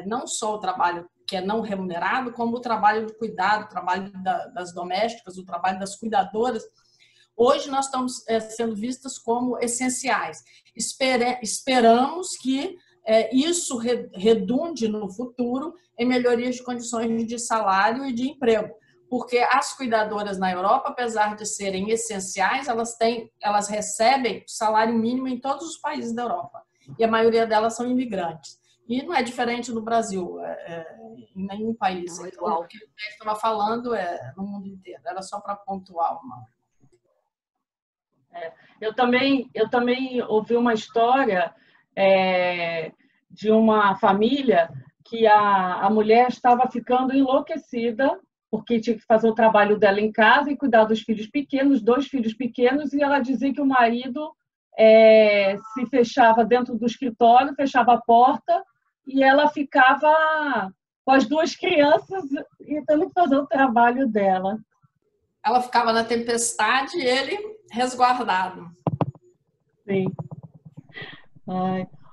B: não só o trabalho que é não remunerado, como o trabalho de cuidado, o trabalho das domésticas, o trabalho das cuidadoras. Hoje nós estamos sendo vistas como essenciais. Esperamos que isso redunde no futuro em melhorias de condições de salário e de emprego, porque as cuidadoras na Europa, apesar de serem essenciais, elas recebem salário mínimo em todos os países da Europa, e a maioria delas são imigrantes. E não é diferente no Brasil, em nenhum país. Então, o que eu estava falando no mundo inteiro, era só para pontuar uma.
A: Eu também ouvi uma história de uma família que a mulher estava ficando enlouquecida porque tinha que fazer o trabalho dela em casa e cuidar dos filhos pequenos, 2 filhos pequenos, e ela dizia que o marido se fechava dentro do escritório, fechava a porta e ela ficava com as 2 crianças e tendo que fazer o trabalho dela.
B: Ela ficava na tempestade e ele resguardado.
A: Sim.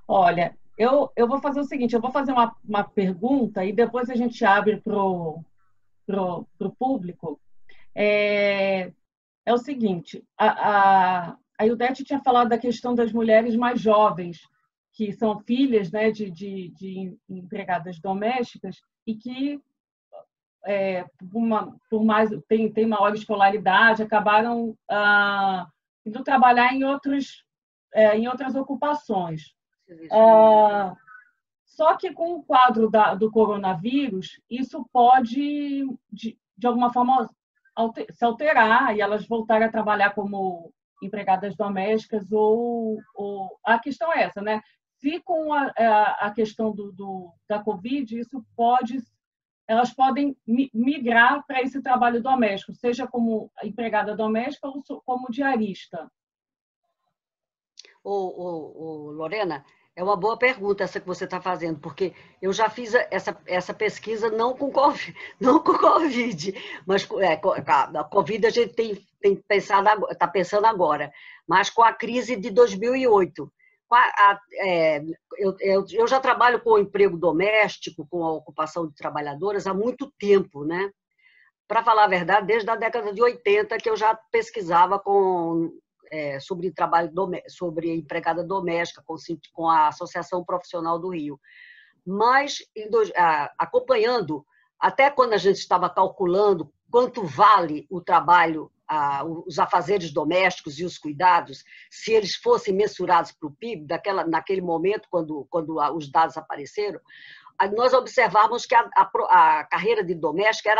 A: Olha, eu vou fazer o seguinte, eu vou fazer uma pergunta e depois a gente abre para o público. É o seguinte, a Ildete tinha falado da questão das mulheres mais jovens, que são filhas, né, de empregadas domésticas e que tem maior escolaridade, acabaram indo trabalhar em outras ocupações. Só que com o quadro do coronavírus, isso pode, de alguma forma, se alterar e elas voltarem a trabalhar como empregadas domésticas ou a questão é essa, né? Se com a questão da Covid, elas podem migrar para esse trabalho doméstico, seja como empregada doméstica ou como diarista.
C: Lorena, é uma boa pergunta essa que você está fazendo, porque eu já fiz essa pesquisa não com Covid, mas a Covid a gente está pensando agora, mas com a crise de 2008. Eu já trabalho com o emprego doméstico, com a ocupação de trabalhadoras há muito tempo, né? Para falar a verdade, desde a década de 80 que eu já pesquisava sobre empregada doméstica com a Associação Profissional do Rio. Mas, acompanhando, até quando a gente estava calculando quanto vale o trabalho, os afazeres domésticos e os cuidados, se eles fossem mensurados para o PIB, naquele momento, quando os dados apareceram, nós observamos que a carreira de doméstica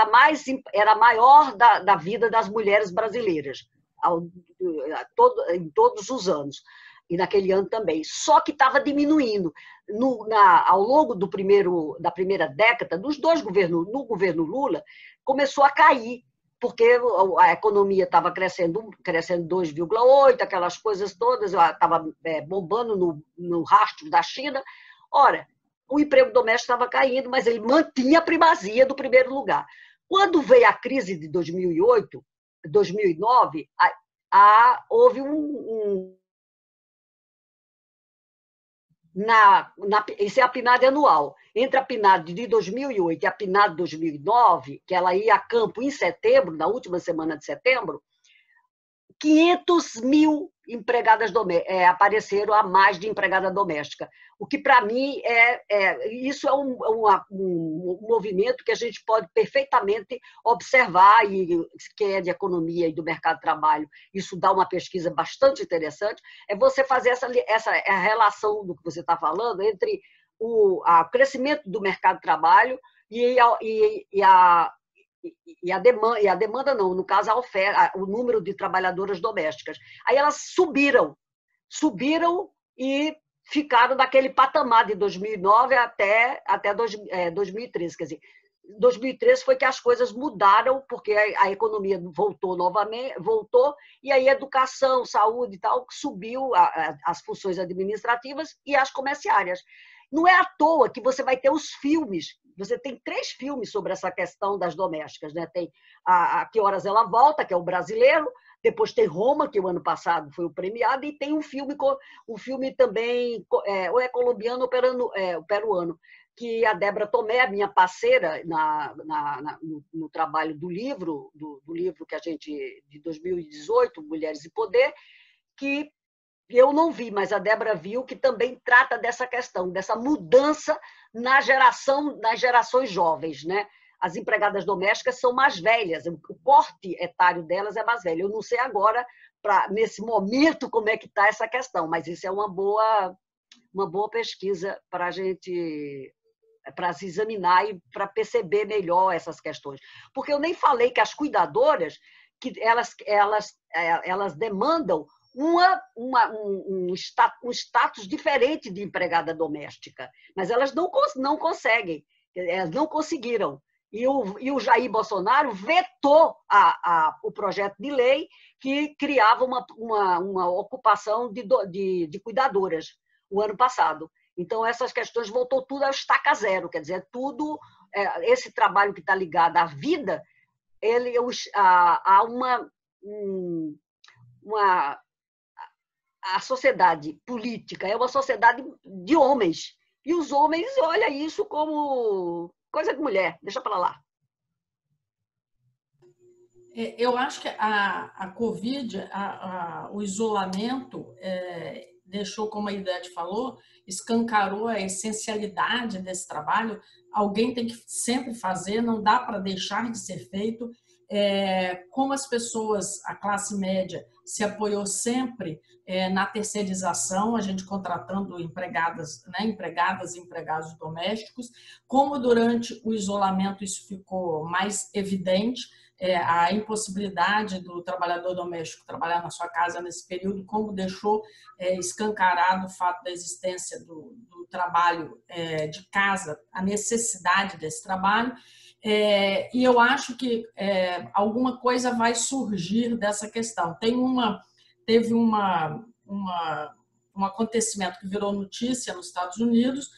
C: era maior da vida das mulheres brasileiras, em todos os anos, e naquele ano também. Só que estava diminuindo. Ao longo da primeira década, no governo Lula, começou a cair, porque a economia estava crescendo 2,8, aquelas coisas todas, estava bombando no rastro da China. Ora, o emprego doméstico estava caindo, mas ele mantinha a primazia do primeiro lugar. Quando veio a crise de 2008, 2009, houve isso é a PNAD anual. Entre a PNAD de 2008 e a PNAD de 2009, que ela ia a campo em setembro, na última semana de setembro, 500 mil empregadas apareceram a mais de empregada doméstica. O que, para mim, isso é um movimento que a gente pode perfeitamente observar, e quem é de economia e do mercado de trabalho, isso dá uma pesquisa bastante interessante, é você fazer essa relação do que você está falando entre o crescimento do mercado de trabalho e a demanda não, no caso a oferta, o número de trabalhadoras domésticas. Aí elas subiram e ficaram naquele patamar de 2009 até 2013. Quer dizer, 2013 foi que as coisas mudaram, porque a economia voltou novamente, e aí educação, saúde e tal, subiu as funções administrativas e as comerciárias. Não é à toa que você vai ter os filmes. Você tem 3 filmes sobre essa questão das domésticas, né? Tem a Que Horas Ela Volta, que é o brasileiro, depois tem Roma, que o ano passado foi o premiado, e tem um filme também, ou é colombiano ou peruano, que a Débora Tomé, a minha parceira no trabalho do livro que a gente, de 2018, Mulheres e Poder, que eu não vi, mas a Débora viu, que também trata dessa questão, dessa mudança nas gerações jovens, né? As empregadas domésticas são mais velhas, o corte etário delas é mais velho. Eu não sei agora, nesse momento, como é que está essa questão, mas isso é uma boa pesquisa para a gente, para se examinar e para perceber melhor essas questões. Porque eu nem falei que as cuidadoras, que elas demandam um status diferente de empregada doméstica, mas elas não conseguem, elas não conseguiram. E o Jair Bolsonaro vetou o projeto de lei que criava uma ocupação de cuidadoras o ano passado. Então, essas questões voltou tudo a estaca zero, quer dizer, tudo, esse trabalho que está ligado à vida, há a sociedade política é uma sociedade de homens, e os homens olham isso como coisa de mulher, deixa para lá.
B: Eu acho que a Covid, o isolamento, deixou, como a Idete falou, escancarou a essencialidade desse trabalho. Alguém tem que sempre fazer, não dá para deixar de ser feito. Como as pessoas, a classe média, se apoiou sempre na terceirização, a gente contratando empregadas, né, empregadas e empregados domésticos, como durante o isolamento isso ficou mais evidente, a impossibilidade do trabalhador doméstico trabalhar na sua casa nesse período, como deixou escancarado o fato da existência do trabalho de casa, a necessidade desse trabalho. E eu acho que alguma coisa vai surgir dessa questão. Teve um acontecimento que virou notícia nos Estados Unidos,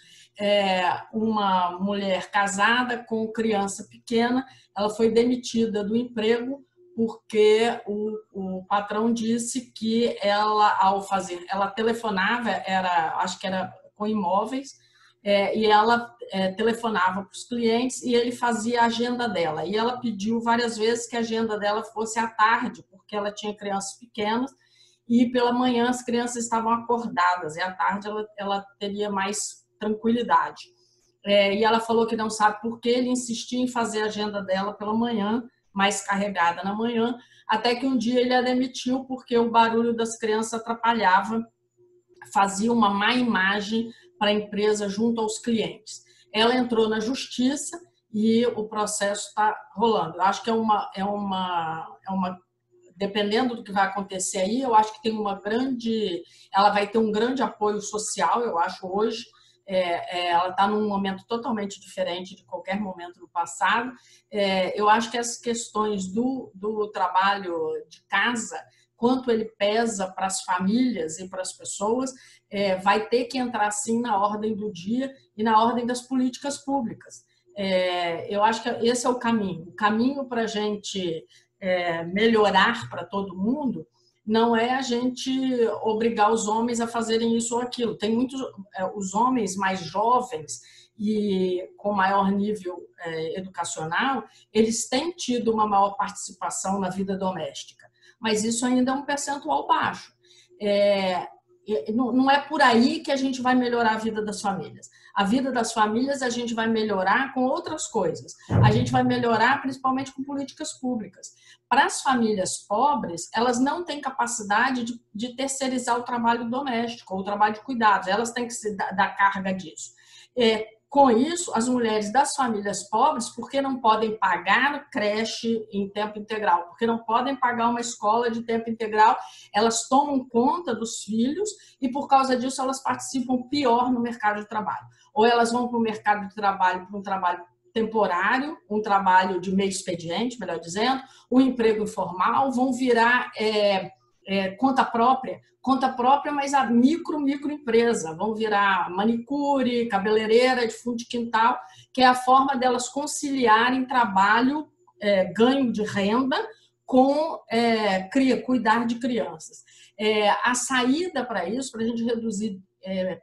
B: uma mulher casada com criança pequena, ela foi demitida do emprego porque o patrão disse que ela telefonava, acho que era com imóveis, e ela telefonava para os clientes e ele fazia a agenda dela. E ela pediu várias vezes que a agenda dela fosse à tarde, porque ela tinha crianças pequenas e pela manhã as crianças estavam acordadas e à tarde ela teria mais tranquilidade. E ela falou que não sabe por que ele insistia em fazer a agenda dela pela manhã, mais carregada na manhã, até que um dia ele a demitiu porque o barulho das crianças atrapalhava, fazia uma má imagem para a empresa junto aos clientes. Ela entrou na justiça e o processo está rolando. Eu acho que dependendo do que vai acontecer aí, eu acho que ela vai ter um grande apoio social, eu acho, hoje. Ela está num momento totalmente diferente de qualquer momento do passado. Eu acho que as questões do trabalho de casa, quanto ele pesa para as famílias e para as pessoas, vai ter que entrar, sim, na ordem do dia e na ordem das políticas públicas. Eu acho que esse é o caminho. O caminho para a gente melhorar para todo mundo não é a gente obrigar os homens a fazerem isso ou aquilo. Tem muitos, os homens mais jovens e com maior nível educacional, eles têm tido uma maior participação na vida doméstica, mas isso ainda é um percentual baixo. Não é por aí que a gente vai melhorar a vida das famílias. A vida das famílias a gente vai melhorar com outras coisas. A gente vai melhorar principalmente com políticas públicas. Para as famílias pobres, elas não têm capacidade de terceirizar o trabalho doméstico ou o trabalho de cuidados. Elas têm que se dar carga disso. Com isso, as mulheres das famílias pobres, porque não podem pagar creche em tempo integral, porque não podem pagar uma escola de tempo integral, elas tomam conta dos filhos e, por causa disso, elas participam pior no mercado de trabalho. Ou elas vão para o mercado de trabalho, para um trabalho temporário, um trabalho de meio expediente, melhor dizendo, um emprego informal, vão virar conta própria, mas a microempresa, vão virar manicure, cabeleireira de fundo de quintal, que é a forma delas conciliarem trabalho, ganho de renda, com cuidar de crianças. A saída para isso, para a gente reduzir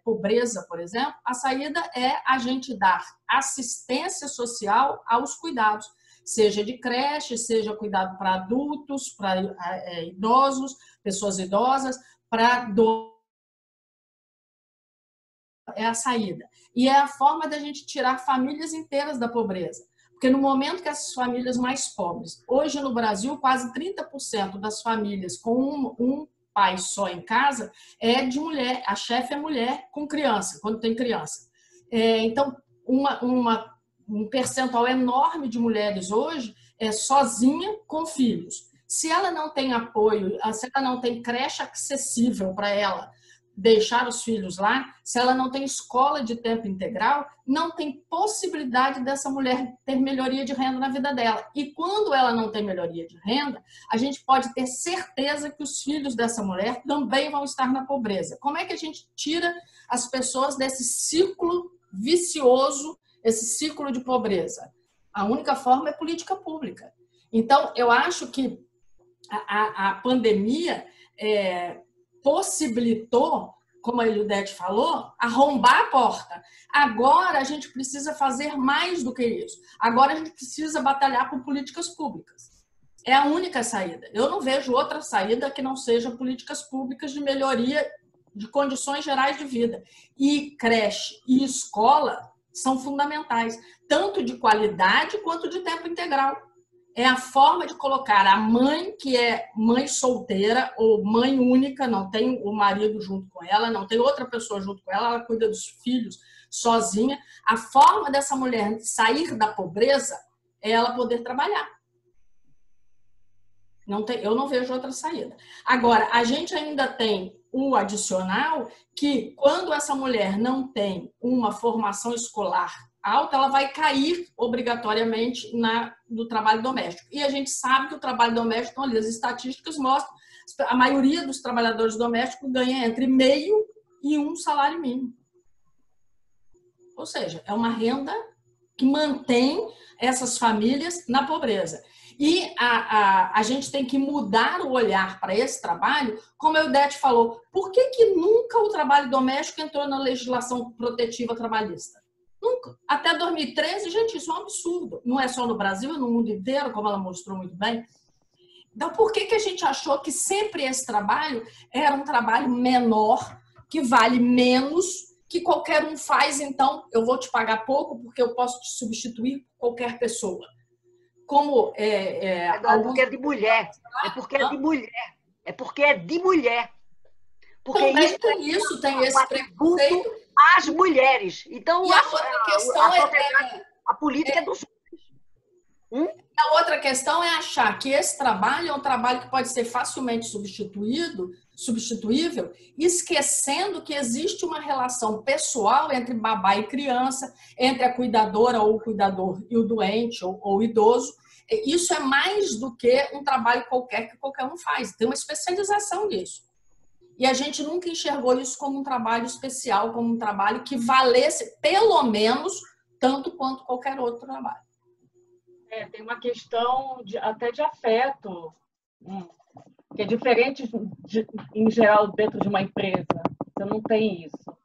B: pobreza, por exemplo, a saída é a gente dar assistência social aos cuidados, seja de creche, seja cuidado para adultos, para idosos, pessoas idosas, é a saída. E é a forma da gente tirar famílias inteiras da pobreza. Porque no momento que essas famílias mais pobres, hoje no Brasil, quase 30% das famílias com um pai só em casa é de mulher, a chefe é mulher com criança, quando tem criança. Então, um percentual enorme de mulheres hoje é sozinha com filhos. Se ela não tem apoio, se ela não tem creche acessível para ela deixar os filhos lá, se ela não tem escola de tempo integral, não tem possibilidade dessa mulher ter melhoria de renda na vida dela. E quando ela não tem melhoria de renda, a gente pode ter certeza que os filhos dessa mulher também vão estar na pobreza. Como é que a gente tira as pessoas desse ciclo vicioso, esse ciclo de pobreza? A única forma é política pública. Então, eu acho que a pandemia possibilitou, como a Elisete falou, arrombar a porta. Agora a gente precisa fazer mais do que isso. Agora a gente precisa batalhar por políticas públicas. É a única saída. Eu não vejo outra saída que não seja políticas públicas de melhoria de condições gerais de vida. E creche e escola são fundamentais, tanto de qualidade quanto de tempo integral. É a forma de colocar a mãe, que é mãe solteira ou mãe única, não tem o marido junto com ela, não tem outra pessoa junto com ela, ela cuida dos filhos sozinha. A forma dessa mulher sair da pobreza é ela poder trabalhar. Eu não vejo outra saída. Agora, a gente ainda tem o adicional que, quando essa mulher não tem uma formação escolar alta, ela vai cair obrigatoriamente no trabalho doméstico. E a gente sabe que o trabalho doméstico, ali, as estatísticas mostram, a maioria dos trabalhadores domésticos ganha entre meio e um salário mínimo. Ou seja, é uma renda que mantém essas famílias na pobreza. E a gente tem que mudar o olhar para esse trabalho, como a Eudete falou. Por que nunca o trabalho doméstico entrou na legislação protetiva trabalhista? Nunca. Até 2013, gente, isso é um absurdo. Não é só no Brasil, é no mundo inteiro, como ela mostrou muito bem. Então, por que a gente achou que sempre esse trabalho era um trabalho menor, que vale menos, que qualquer um faz, então eu vou te pagar pouco porque eu posso te substituir por qualquer pessoa? Como
C: porque é de mulher. É porque é de mulher. É porque é de mulher. Porque
B: também tem isso, tem esse preconceito
C: às mulheres. Então,
B: e a outra questão
C: a política é dos homens.
B: A outra questão é achar que esse trabalho é um trabalho que pode ser facilmente substituível, esquecendo que existe uma relação pessoal entre babá e criança, entre a cuidadora ou o cuidador e o doente ou o idoso. Isso é mais do que um trabalho qualquer que qualquer um faz. Tem uma especialização nisso. E a gente nunca enxergou isso como um trabalho especial, como um trabalho que valesse, pelo menos, tanto quanto qualquer outro trabalho.
A: Tem uma questão até de afeto, que é diferente, em geral, dentro de uma empresa. Você não tem isso.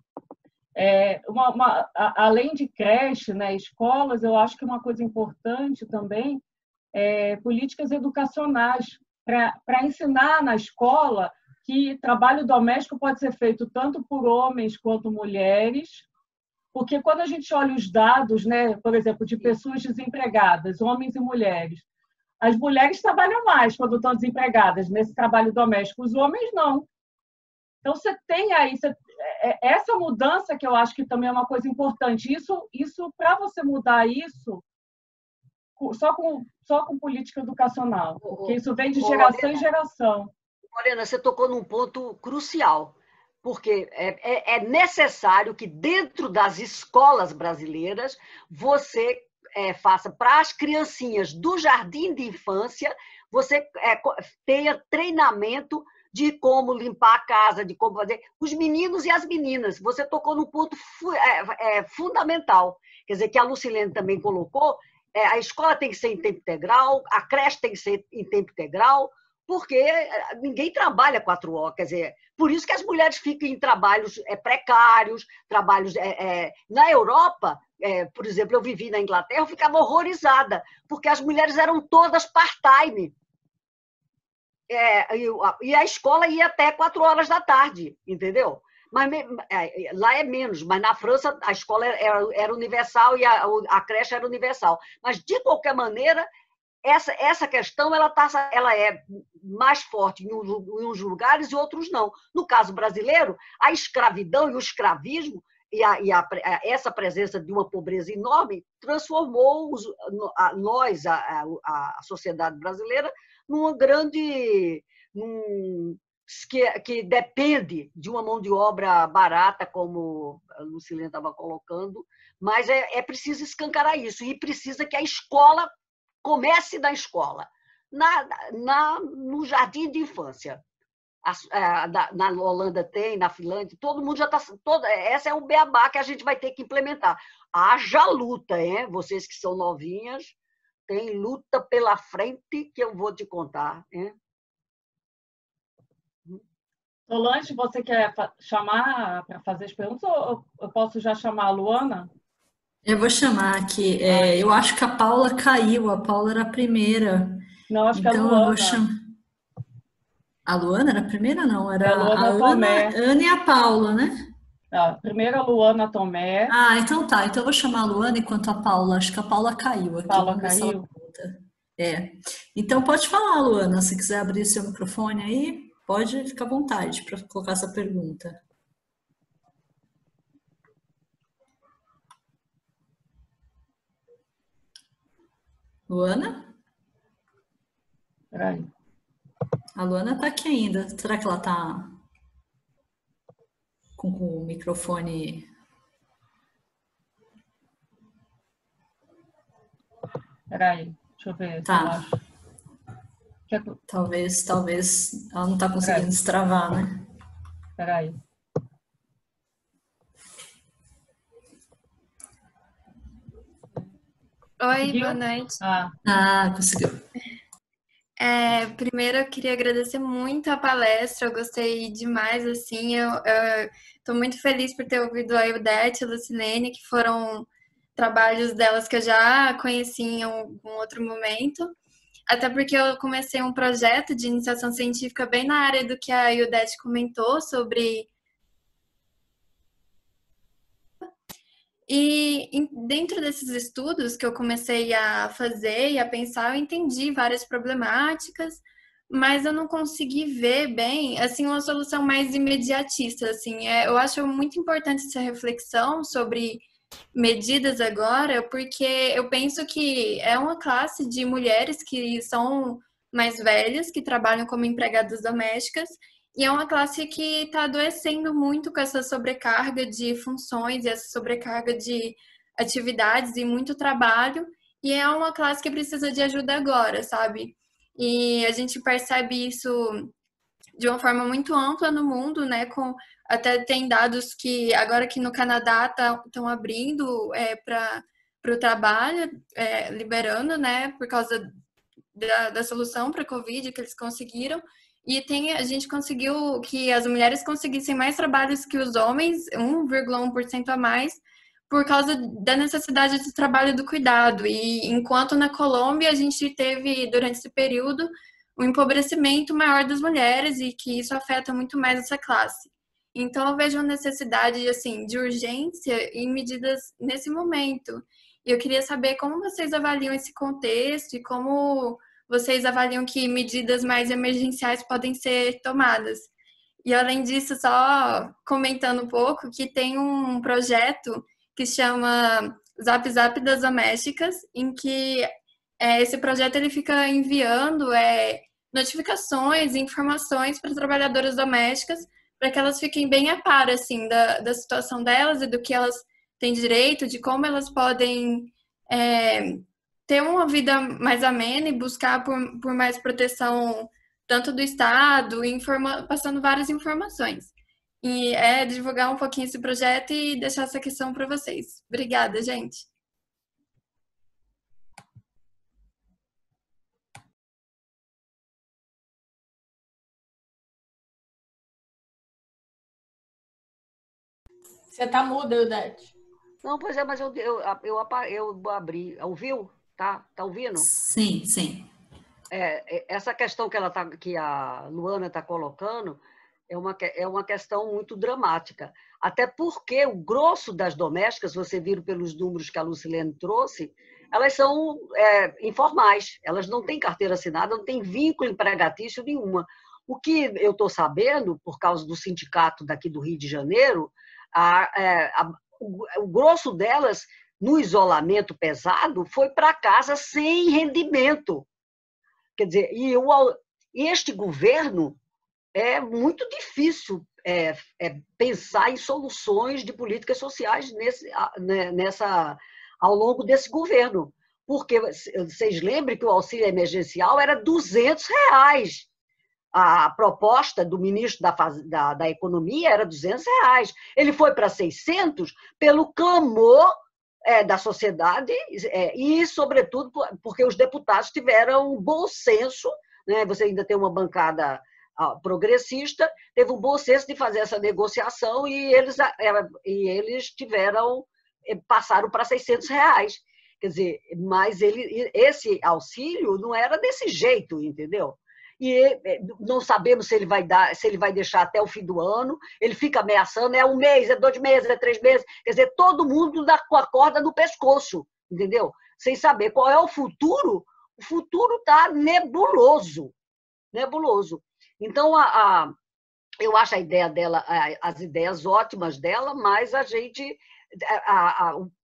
A: Além de creche, né, escolas, eu acho que uma coisa importante também é políticas educacionais, para ensinar na escola que trabalho doméstico pode ser feito tanto por homens quanto mulheres, porque quando a gente olha os dados, né, por exemplo, de pessoas desempregadas, homens e mulheres, as mulheres trabalham mais quando estão desempregadas nesse trabalho doméstico, os homens não. Então, você tem aí essa mudança que eu acho que também é uma coisa importante. Isso para você mudar isso, só com política educacional, porque isso vem de geração em geração.
C: Morena, você tocou num ponto crucial, porque é necessário que dentro das escolas brasileiras você faça para as criancinhas do jardim de infância, você tenha treinamento de como limpar a casa, de como fazer. Os meninos e as meninas, você tocou num ponto fundamental, quer dizer, que a Lucilene também colocou, a escola tem que ser em tempo integral, a creche tem que ser em tempo integral, porque ninguém trabalha 4 horas, quer dizer, por isso que as mulheres ficam em trabalhos precários, trabalhos... Na Europa, por exemplo, eu vivi na Inglaterra, eu ficava horrorizada, porque as mulheres eram todas part-time. E a escola ia até 4 horas da tarde, entendeu? Mas lá é menos, mas na França a escola era universal e a creche era universal. Mas, de qualquer maneira, essa questão ela é mais forte em uns lugares e outros não. No caso brasileiro, a escravidão e o escravismo e essa presença de uma pobreza enorme transformou a sociedade brasileira numa grande... que depende de uma mão de obra barata, como a Lucilene estava colocando, mas é preciso escancarar isso, e precisa que a escola comece na escola, no jardim de infância. Na Holanda tem, na Finlândia, todo mundo já está... Essa é o beabá que a gente vai ter que implementar. Haja luta, hein? Vocês que são novinhas, tem luta pela frente que eu vou te contar, hein?
A: Solange, você quer chamar para fazer as perguntas ou eu posso já chamar a Luana?
D: Eu vou chamar aqui. Eu acho que a Paula caiu. A Paula era a primeira.
A: Não, acho que
D: então
A: a Luana.
D: Eu vou chamar. A Luana era a primeira, não,
A: É
D: era
A: a
D: a
A: Luana Tomé.
D: Ana e a Paula, né?
A: Tá, primeiro a Luana Tomé.
D: Ah, então tá. Então eu vou chamar a Luana enquanto a Paula. Acho que a Paula caiu aqui.
A: Paula
D: Vamos ver se ela
A: caiu.
D: volta. É. Então pode falar, Luana. Se quiser abrir seu microfone aí, pode ficar à vontade para colocar essa pergunta. Luana?
A: Peraí.
D: A Luana tá aqui ainda. Será que ela tá com o microfone?
A: Peraí, deixa eu ver se eu
D: Tá.
A: acho.
D: Talvez ela não tá conseguindo
A: Peraí.
D: destravar, né?
A: Peraí.
E: Oi,
A: Conseguiu?
E: boa noite.
D: Conseguiu.
E: Primeiro eu queria agradecer muito a palestra, eu gostei demais, assim, eu tô muito feliz por ter ouvido a Ildete e a Lucilene, que foram trabalhos delas que eu já conheci em algum outro momento, até porque eu comecei um projeto de iniciação científica bem na área do que a Ildete comentou sobre. E dentro desses estudos que eu comecei a fazer e a pensar, eu entendi várias problemáticas, mas eu não consegui ver bem, assim, uma solução mais imediatista, assim. Eu acho muito importante essa reflexão sobre medidas agora, porque eu penso que é uma classe de mulheres que são mais velhas, que trabalham como empregadas domésticas, e é uma classe que está adoecendo muito com essa sobrecarga de funções e essa sobrecarga de atividades e muito trabalho, e é uma classe que precisa de ajuda agora, sabe? E a gente percebe isso de uma forma muito ampla no mundo, né? Até tem dados que agora que no Canadá estão abrindo para o trabalho, liberando, né? Por causa da solução para a Covid que eles conseguiram. E a gente conseguiu que as mulheres conseguissem mais trabalhos que os homens, 1,1% a mais, por causa da necessidade de trabalho do cuidado. E enquanto na Colômbia a gente teve, durante esse período, um empobrecimento maior das mulheres e que isso afeta muito mais essa classe. Então, eu vejo uma necessidade, assim, de urgência em medidas nesse momento. E eu queria saber como vocês avaliam esse contexto e como vocês avaliam que medidas mais emergenciais podem ser tomadas. E, além disso, só comentando um pouco, que tem um projeto que chama Zap Zap das Domésticas, em que esse projeto ele fica enviando notificações e informações para trabalhadoras domésticas, para que elas fiquem bem a par assim, da situação delas e do que elas têm direito, de como elas podem ter uma vida mais amena e buscar por mais proteção tanto do Estado, passando várias informações. E divulgar um pouquinho esse projeto e deixar essa questão para vocês. Obrigada, gente.
B: Você tá muda, Ildete.
C: Não, pois é, mas eu abri. Ouviu? Tá ouvindo?
D: Sim, sim.
C: Essa questão que a Luana está colocando é uma questão muito dramática. Até porque o grosso das domésticas, você viu pelos números que a Lucilene trouxe, elas são informais, elas não têm carteira assinada, não têm vínculo empregatício nenhuma. O que eu estou sabendo, por causa do sindicato daqui do Rio de Janeiro, o grosso delas, no isolamento pesado, foi para casa sem rendimento. Quer dizer, este governo é muito difícil pensar em soluções de políticas sociais ao longo desse governo. Porque vocês lembram que o auxílio emergencial era R$200. A proposta do ministro da Economia era R$200. Ele foi para 600 pelo clamor da sociedade e, sobretudo, porque os deputados tiveram um bom senso, né? Você ainda tem uma bancada progressista, teve um bom senso de fazer essa negociação e eles passaram para R$600. Quer dizer, mas esse auxílio não era desse jeito, entendeu? e não sabemos se ele vai deixar até o fim do ano, ele fica ameaçando, é 1 mês, é 2 meses, é 3 meses, quer dizer, todo mundo com a corda no pescoço, entendeu? Sem saber qual é o futuro está nebuloso, nebuloso. Então, eu acho a ideia dela, as ideias ótimas dela, mas a gente,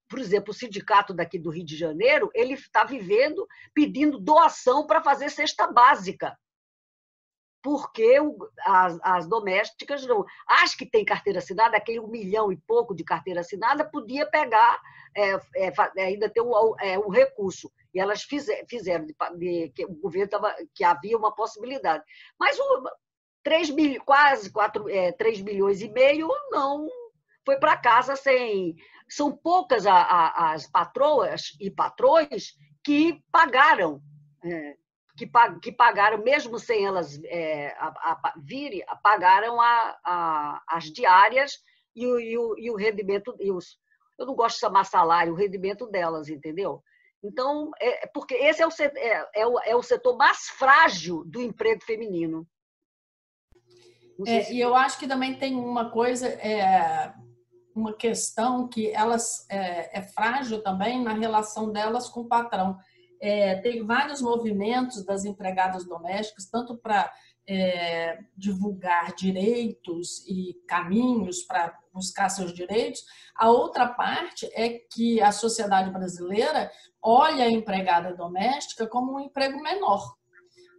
C: por exemplo, o sindicato daqui do Rio de Janeiro, ele está vivendo pedindo doação para fazer cesta básica, porque as domésticas não. As que têm carteira assinada, aquele 1 milhão e pouco de carteira assinada, podia pegar, ainda ter um recurso. E elas fizeram, que o governo que havia uma possibilidade. Mas 3 milhões e meio não foi para casa sem. São poucas as patroas e patrões que pagaram. Que pagaram, mesmo sem elas virem, pagaram as diárias e o rendimento. Eu não gosto de chamar salário, o rendimento delas, entendeu? Então, porque esse é o setor mais frágil do emprego feminino.
B: E eu acho que também tem uma coisa, uma questão que elas é frágil também na relação delas com o patrão. Tem vários movimentos das empregadas domésticas, tanto para divulgar direitos e caminhos para buscar seus direitos. A outra parte é que a sociedade brasileira olha a empregada doméstica como um emprego menor.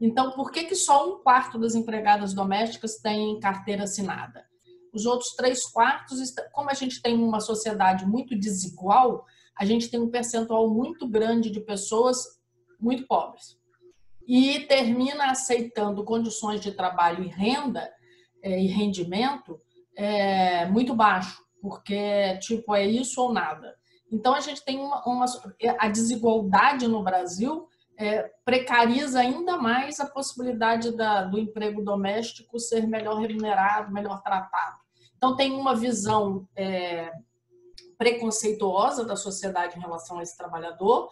B: Então, por que só 1/4 das empregadas domésticas têm carteira assinada? Os outros 3/4, como a gente tem uma sociedade muito desigual, a gente tem um percentual muito grande de pessoas muito pobres. E termina aceitando condições de trabalho e renda e rendimento muito baixo, porque tipo é isso ou nada. Então a gente tem a desigualdade no Brasil precariza ainda mais a possibilidade do emprego doméstico ser melhor remunerado, melhor tratado. Então tem uma visão preconceituosa da sociedade em relação a esse trabalhador,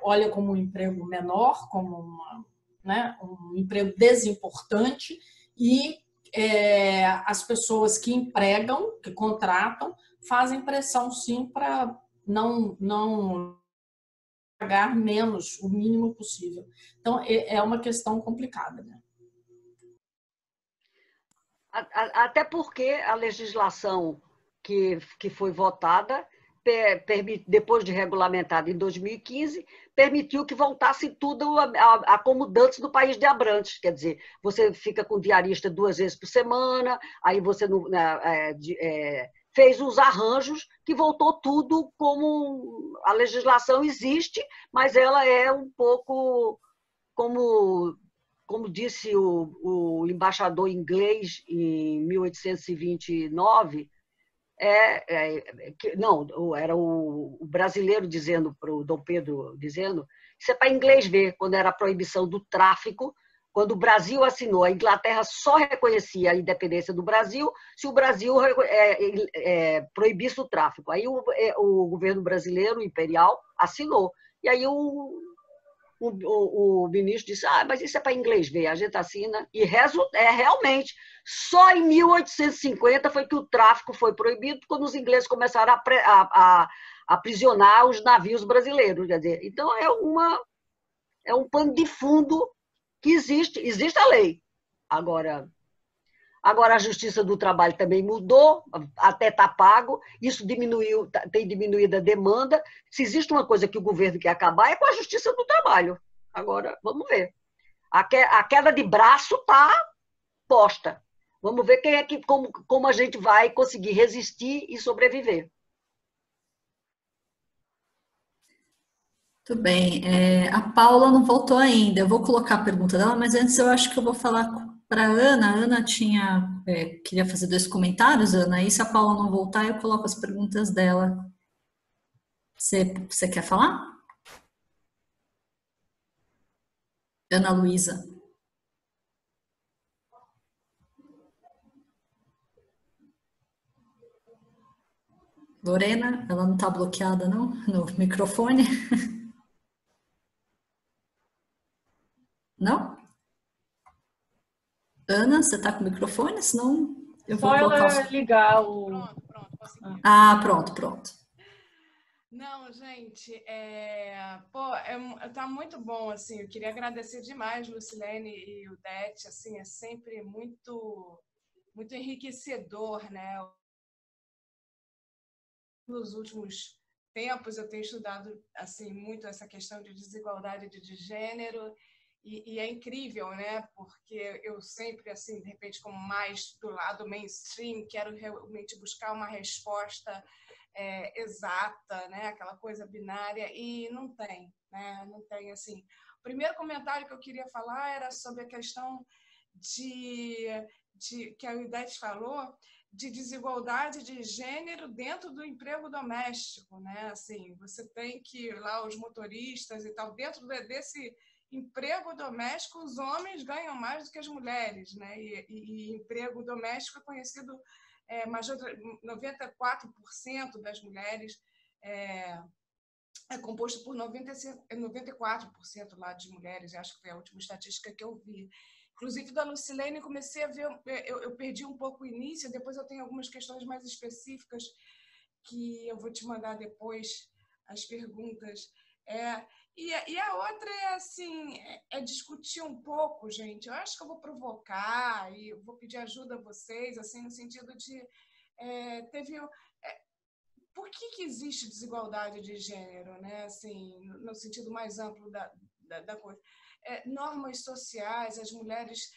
B: olha como um emprego menor, como um emprego desimportante, e as pessoas que empregam, que contratam, fazem pressão sim para não pagar menos, o mínimo possível. Então, é uma questão complicada, né?
C: Até porque a legislação que foi votada, depois de regulamentada em 2015, permitiu que voltasse tudo a como antes do país de Abrantes. Quer dizer, você fica com diarista 2 vezes por semana, aí você fez os arranjos que voltou tudo como a legislação existe, mas ela é um pouco como disse o embaixador inglês em 1829, era o brasileiro dizendo para o Dom Pedro, dizendo, isso é para inglês ver, quando era a proibição do tráfico, quando o Brasil assinou, a Inglaterra só reconhecia a independência do Brasil se o Brasil proibisse o tráfico. Aí o governo brasileiro, imperial, assinou. E aí o ministro disse, mas isso é para inglês ver, a gente assina. E realmente, só em 1850 foi que o tráfico foi proibido, quando os ingleses começaram a aprisionar os navios brasileiros. Quer dizer, então, é um pano de fundo que existe a lei. Agora a Justiça do Trabalho também mudou, até está pago, isso tem diminuído a demanda. Se existe uma coisa que o governo quer acabar, é com a Justiça do Trabalho. Agora, vamos ver. A queda de braço está posta. Vamos ver como a gente vai conseguir resistir e sobreviver.
D: Muito bem. A Paula não voltou ainda. Eu vou colocar a pergunta dela, mas antes eu acho que eu vou falar para a Ana. A Ana queria fazer 2 comentários, Ana, e se a Paula não voltar, eu coloco as perguntas dela. Você quer falar? Ana Luísa. Lorena, ela não está bloqueada, não? No microfone? Não? Ana, você está com o microfone? Senão eu vou
A: Só
D: colocar
A: ela ligar o...
B: Pronto, consegui.
D: Pronto.
B: Não, gente, tá muito bom, assim, eu queria agradecer demais, Lucilene e o Det, assim, é sempre muito, muito enriquecedor, né? Nos últimos tempos eu tenho estudado, assim, muito essa questão de desigualdade de gênero e é incrível, né? Porque eu sempre, assim, de repente, como mais do lado mainstream, quero realmente buscar uma resposta exata, né? Aquela coisa binária, e não tem, né? Não tem, assim. O primeiro comentário que eu queria falar era sobre a questão que a Ildete falou, de desigualdade de gênero dentro do emprego doméstico, né? Assim, você tem que lá os motoristas e tal, dentro desse emprego doméstico, os homens ganham mais do que as mulheres, né? E emprego doméstico é conhecido, 94% das mulheres é composto por 94% lá de mulheres, acho que foi a última estatística que eu vi. Inclusive, da Lucilene, comecei a ver, eu perdi um pouco o início, depois eu tenho algumas questões mais específicas que eu vou te mandar depois, as perguntas. E a outra é, assim, discutir um pouco, gente. Eu acho que eu vou provocar e eu vou pedir ajuda a vocês, assim, no sentido de... por que existe desigualdade de gênero, né? Assim, no sentido mais amplo da coisa. Normas sociais, as mulheres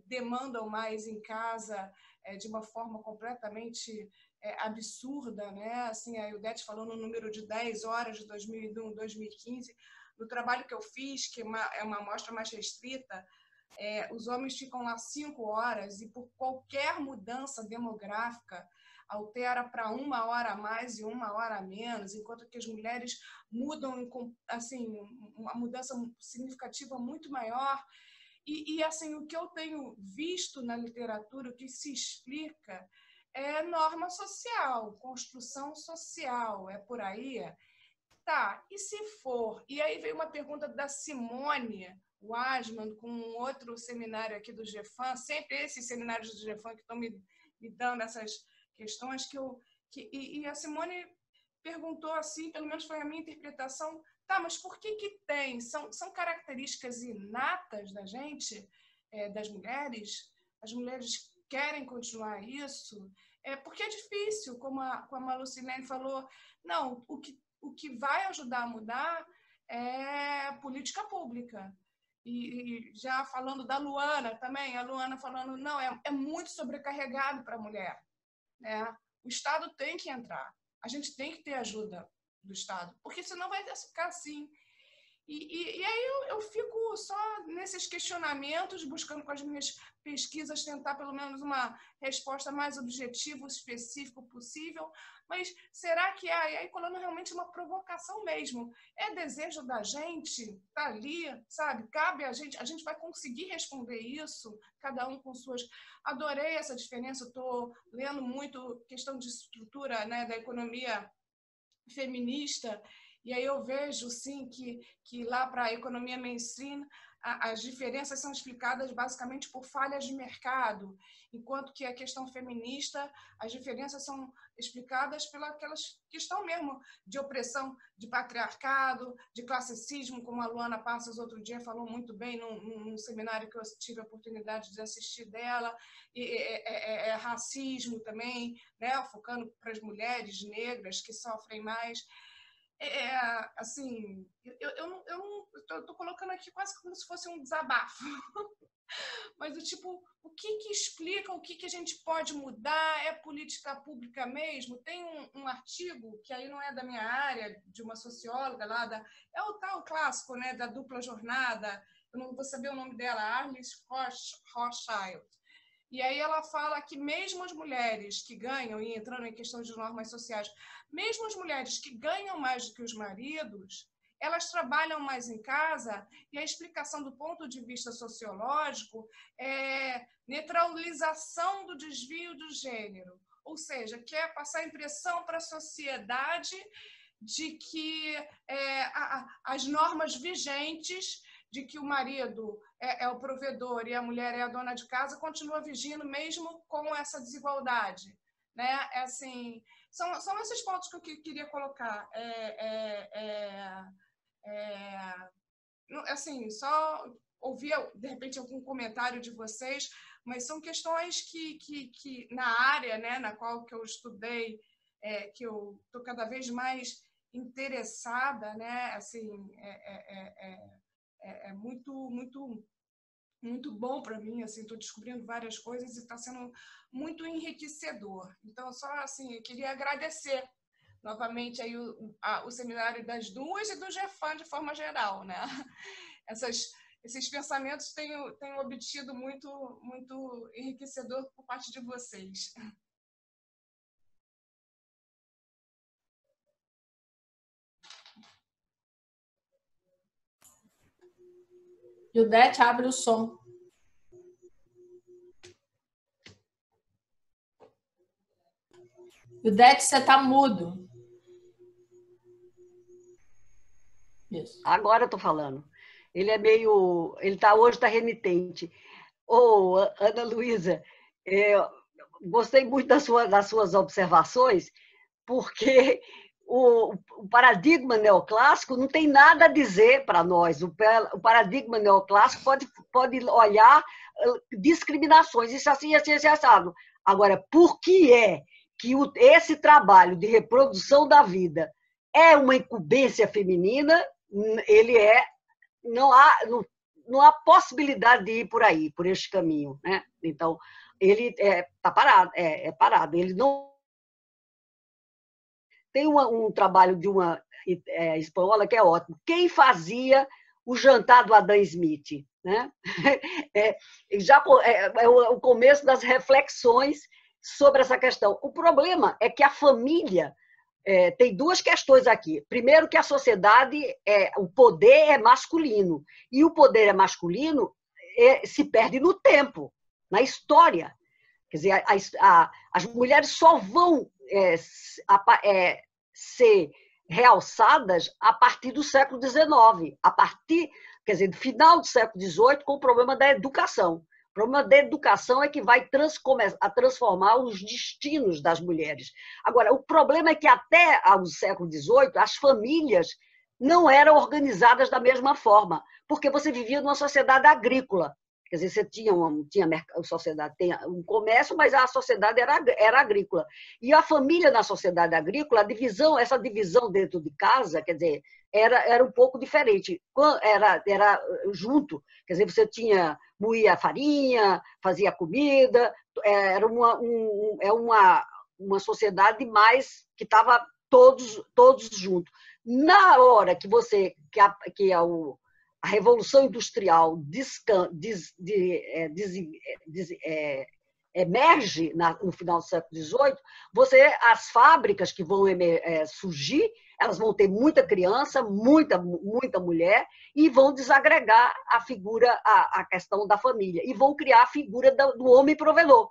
B: demandam mais em casa de uma forma completamente absurda, né? Assim, a Ildete falou no número de 10 horas de 2001, 2015. No trabalho que eu fiz, que é uma amostra mais restrita, os homens ficam lá 5 horas e por qualquer mudança demográfica altera para 1 hora a mais e 1 hora a menos, enquanto que as mulheres mudam, assim, uma mudança significativa muito maior. E assim, o que eu tenho visto na literatura, o que se explica, é norma social, construção social, é por aí. Tá, e se for? E aí veio uma pergunta da Simone Wasman, com um outro seminário aqui do GEFAM, sempre esses seminários do GEFAM que estão me dando essas questões e a Simone perguntou assim, pelo menos foi a minha interpretação, tá, mas por que tem? São características inatas da gente, das mulheres? As mulheres querem continuar isso? Porque é difícil, como a Lucilene falou, não, o que vai ajudar a mudar é política pública. E já falando da Luana também, a Luana falando, não, é muito sobrecarregado para a mulher. Né? O Estado tem que entrar, a gente tem que ter ajuda do Estado, porque senão vai ficar assim. E aí eu fico só nesses questionamentos, buscando com as minhas pesquisas tentar pelo menos uma resposta mais objetiva, específica possível, mas será que aí colando realmente uma provocação mesmo? É desejo da gente? Tá ali, sabe? Cabe a gente vai conseguir responder isso, cada um com suas... Adorei essa diferença, estou lendo muito questão de estrutura, né, da economia feminista, e aí eu vejo, sim, que lá para a economia mainstream, as diferenças são explicadas basicamente por falhas de mercado, enquanto que a questão feminista, as diferenças são explicadas pela questão mesmo de opressão, de patriarcado, de classicismo, como a Luana Passos outro dia falou muito bem num seminário que eu tive a oportunidade de assistir dela, racismo também, né, focando para as mulheres negras que sofrem mais. Assim, eu estou colocando aqui quase como se fosse um desabafo. Mas, o que explica, o que a gente pode mudar? É política pública mesmo? Tem um artigo, que aí não é da minha área, de uma socióloga lá, é o tal clássico, né, da dupla jornada, eu não vou saber o nome dela, Arliss Rothschild. E aí ela fala que mesmo as mulheres que ganham, e entrando em questão de normas sociais, mesmo as mulheres que ganham mais do que os maridos, elas trabalham mais em casa, e a explicação do ponto de vista sociológico é neutralização do desvio do gênero, ou seja, quer passar a impressão para a sociedade de que as normas vigentes
F: de que o marido é o provedor e a mulher é a dona de casa continua vigindo mesmo com essa desigualdade, né? Assim, são esses pontos que eu queria colocar. Assim, só ouvir, de repente, algum comentário de vocês, mas são questões que na área, né, na qual que eu estudei, que eu estou cada vez mais interessada, né? Assim, muito, muito, muito bom para mim, assim, estou descobrindo várias coisas e está sendo muito enriquecedor. Então, só assim, eu queria agradecer novamente aí o seminário das duas e do GEFAN de forma geral, né? Esses pensamentos tenho obtido muito, muito enriquecedor por parte de vocês.
B: Ildete, abre o som. Ildete, você está mudo.
C: Isso. Agora eu estou falando. Ele é meio... hoje está renitente. Ana Luísa, gostei muito das suas observações, porque o paradigma neoclássico não tem nada a dizer para nós. O paradigma neoclássico pode olhar discriminações, isso assim, assado. Agora, por que é que esse trabalho de reprodução da vida é uma incumbência feminina? Não há possibilidade de ir por aí, por este caminho, né? Então, ele está parado, parado. Ele não tem um trabalho de uma espanhola que é ótimo. Quem fazia o jantar do Adam Smith, né? É o começo das reflexões sobre essa questão. O problema é que a família tem duas questões aqui. Primeiro, que a sociedade, o poder é masculino. E o poder é masculino se perde no tempo, na história. Quer dizer, as mulheres só vão ser realçadas a partir do século XIX, quer dizer, do final do século XVIII, com o problema da educação. O problema da educação é que vai transformar os destinos das mulheres. Agora, o problema é que até o século XVIII, as famílias não eram organizadas da mesma forma, porque você vivia numa sociedade agrícola. Quer dizer, você tinha sociedade, tem um comércio, mas a sociedade era agrícola. E a família na sociedade agrícola, essa divisão dentro de casa, quer dizer, era um pouco diferente. Era junto, quer dizer, você moía a farinha, fazia comida, era uma sociedade mais que estava todos juntos. Na hora que a Revolução Industrial emerge no final do século XVIII, as fábricas que vão surgir, elas vão ter muita criança, muita mulher, e vão desagregar a questão da família, e vão criar a figura do homem provedor.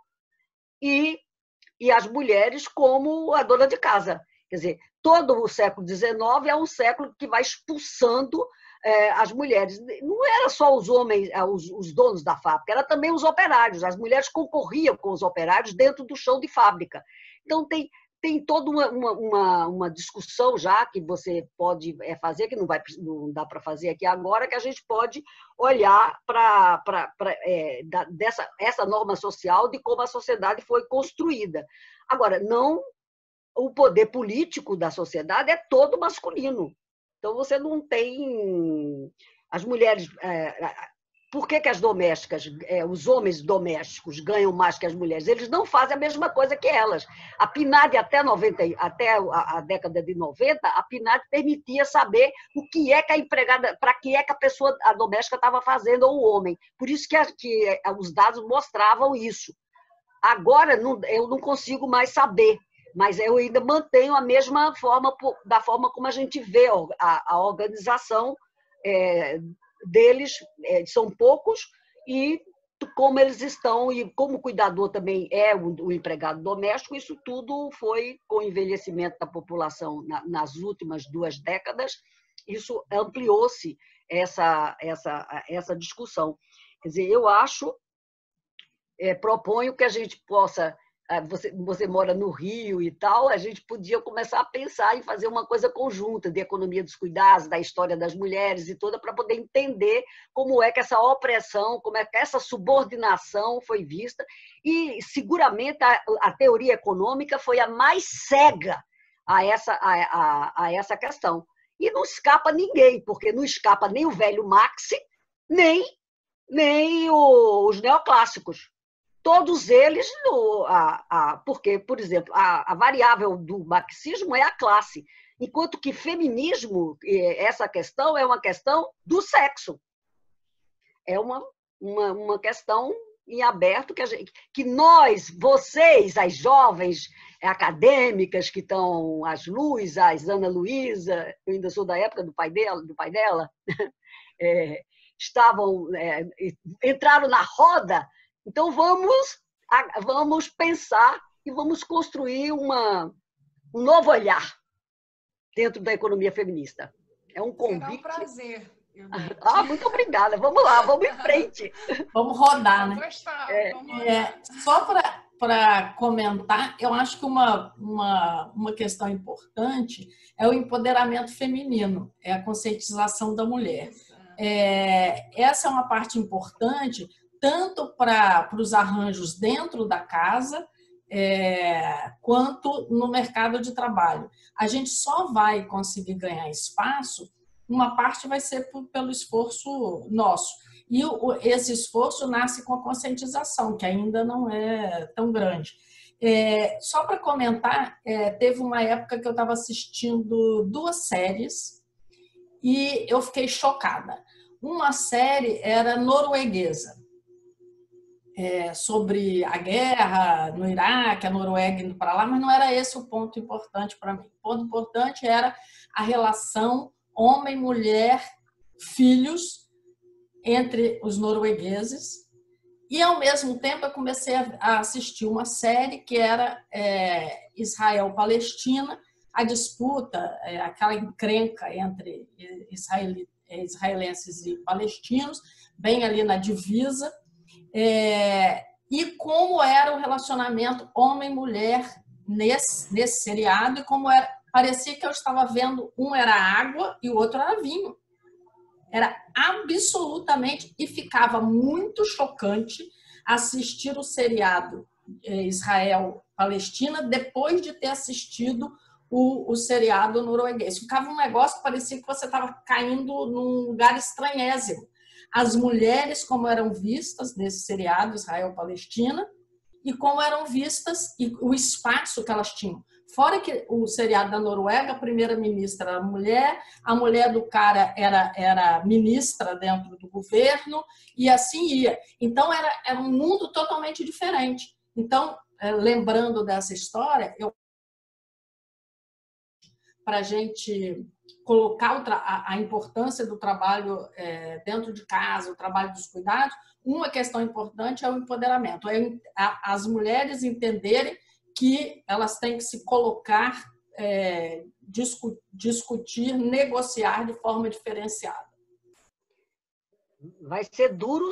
C: E as mulheres como a dona de casa. Quer dizer, todo o século XIX é um século que vai expulsando as mulheres. Não era só os homens, os donos da fábrica, era também os operários. As mulheres concorriam com os operários dentro do chão de fábrica. Então, tem toda uma discussão já que você pode fazer, que não dá para fazer aqui agora, que a gente pode olhar para essa norma social de como a sociedade foi construída. Agora, o poder político da sociedade é todo masculino. Então, você não tem... As mulheres... Por que as domésticas, os homens domésticos ganham mais que as mulheres? Eles não fazem a mesma coisa que elas. A PNAD, até a década de 90, a PNAD permitia saber o que é que a empregada, para que é que a doméstica estava fazendo, ou o homem. Por isso que os dados mostravam isso. Agora, eu não consigo mais saber, mas eu ainda mantenho a mesma forma, da forma como a gente vê a organização deles, são poucos, e como eles estão, e como o cuidador também é o empregado doméstico, isso tudo foi, com o envelhecimento da população nas últimas 2 décadas, isso ampliou-se essa discussão. Quer dizer, eu acho, proponho que a gente possa, você mora no Rio e tal, a gente podia começar a pensar em fazer uma coisa conjunta de economia dos cuidados, da história das mulheres e toda, para poder entender como é que essa opressão, como é que essa subordinação foi vista, e seguramente a teoria econômica foi a mais cega a essa questão. E não escapa ninguém, porque não escapa nem o velho Marx, nem os neoclássicos. Todos eles, porque, por exemplo, a variável do marxismo é a classe, enquanto que feminismo, essa questão é uma questão do sexo. É uma questão em aberto que nós, vocês, as jovens acadêmicas que estão, as Luz, as Ana Luísa, eu ainda sou da época do pai dela, entraram na roda. Então, vamos pensar e vamos construir um novo olhar dentro da economia feminista. É um convite.
F: Será um prazer.
C: Muito obrigada. Vamos lá, vamos em frente.
B: Vamos rodar, né?
F: Vamos rodar.
B: Só para comentar, eu acho que uma questão importante é o empoderamento feminino, é a conscientização da mulher. Essa é uma parte importante, tanto para os arranjos dentro da casa, quanto no mercado de trabalho. A gente só vai conseguir ganhar espaço, uma parte vai ser pelo esforço nosso. E esse esforço nasce com a conscientização, que ainda não é tão grande. Só para comentar, teve uma época que eu estava assistindo 2 séries e eu fiquei chocada. Uma série era norueguesa, sobre a guerra no Iraque, a Noruega indo para lá, mas não era esse o ponto importante para mim. O ponto importante era a relação homem, mulher, filhos entre os noruegueses. E, ao mesmo tempo, eu comecei a assistir uma série que era Israel-Palestina, a disputa, aquela encrenca entre israelenses e palestinos, bem ali na divisa, e como era o relacionamento homem-mulher nesse seriado, e como parecia que eu estava vendo, um era água e o outro era vinho. Era absolutamente, e ficava muito chocante assistir o seriado Israel-Palestina depois de ter assistido o seriado norueguês. Ficava um negócio que parecia que você estava caindo num lugar estranhésimo. As mulheres, como eram vistas nesse seriado Israel-Palestina, e como eram vistas, e o espaço que elas tinham. Fora que o seriado da Noruega, a primeira-ministra era a mulher do cara era ministra dentro do governo, e assim ia. Então, era um mundo totalmente diferente. Então, lembrando dessa história, para a gente colocar a importância do trabalho dentro de casa, o trabalho dos cuidados, uma questão importante é o empoderamento, as mulheres entenderem que elas têm que se colocar, discutir, negociar de forma diferenciada.
C: Vai ser duro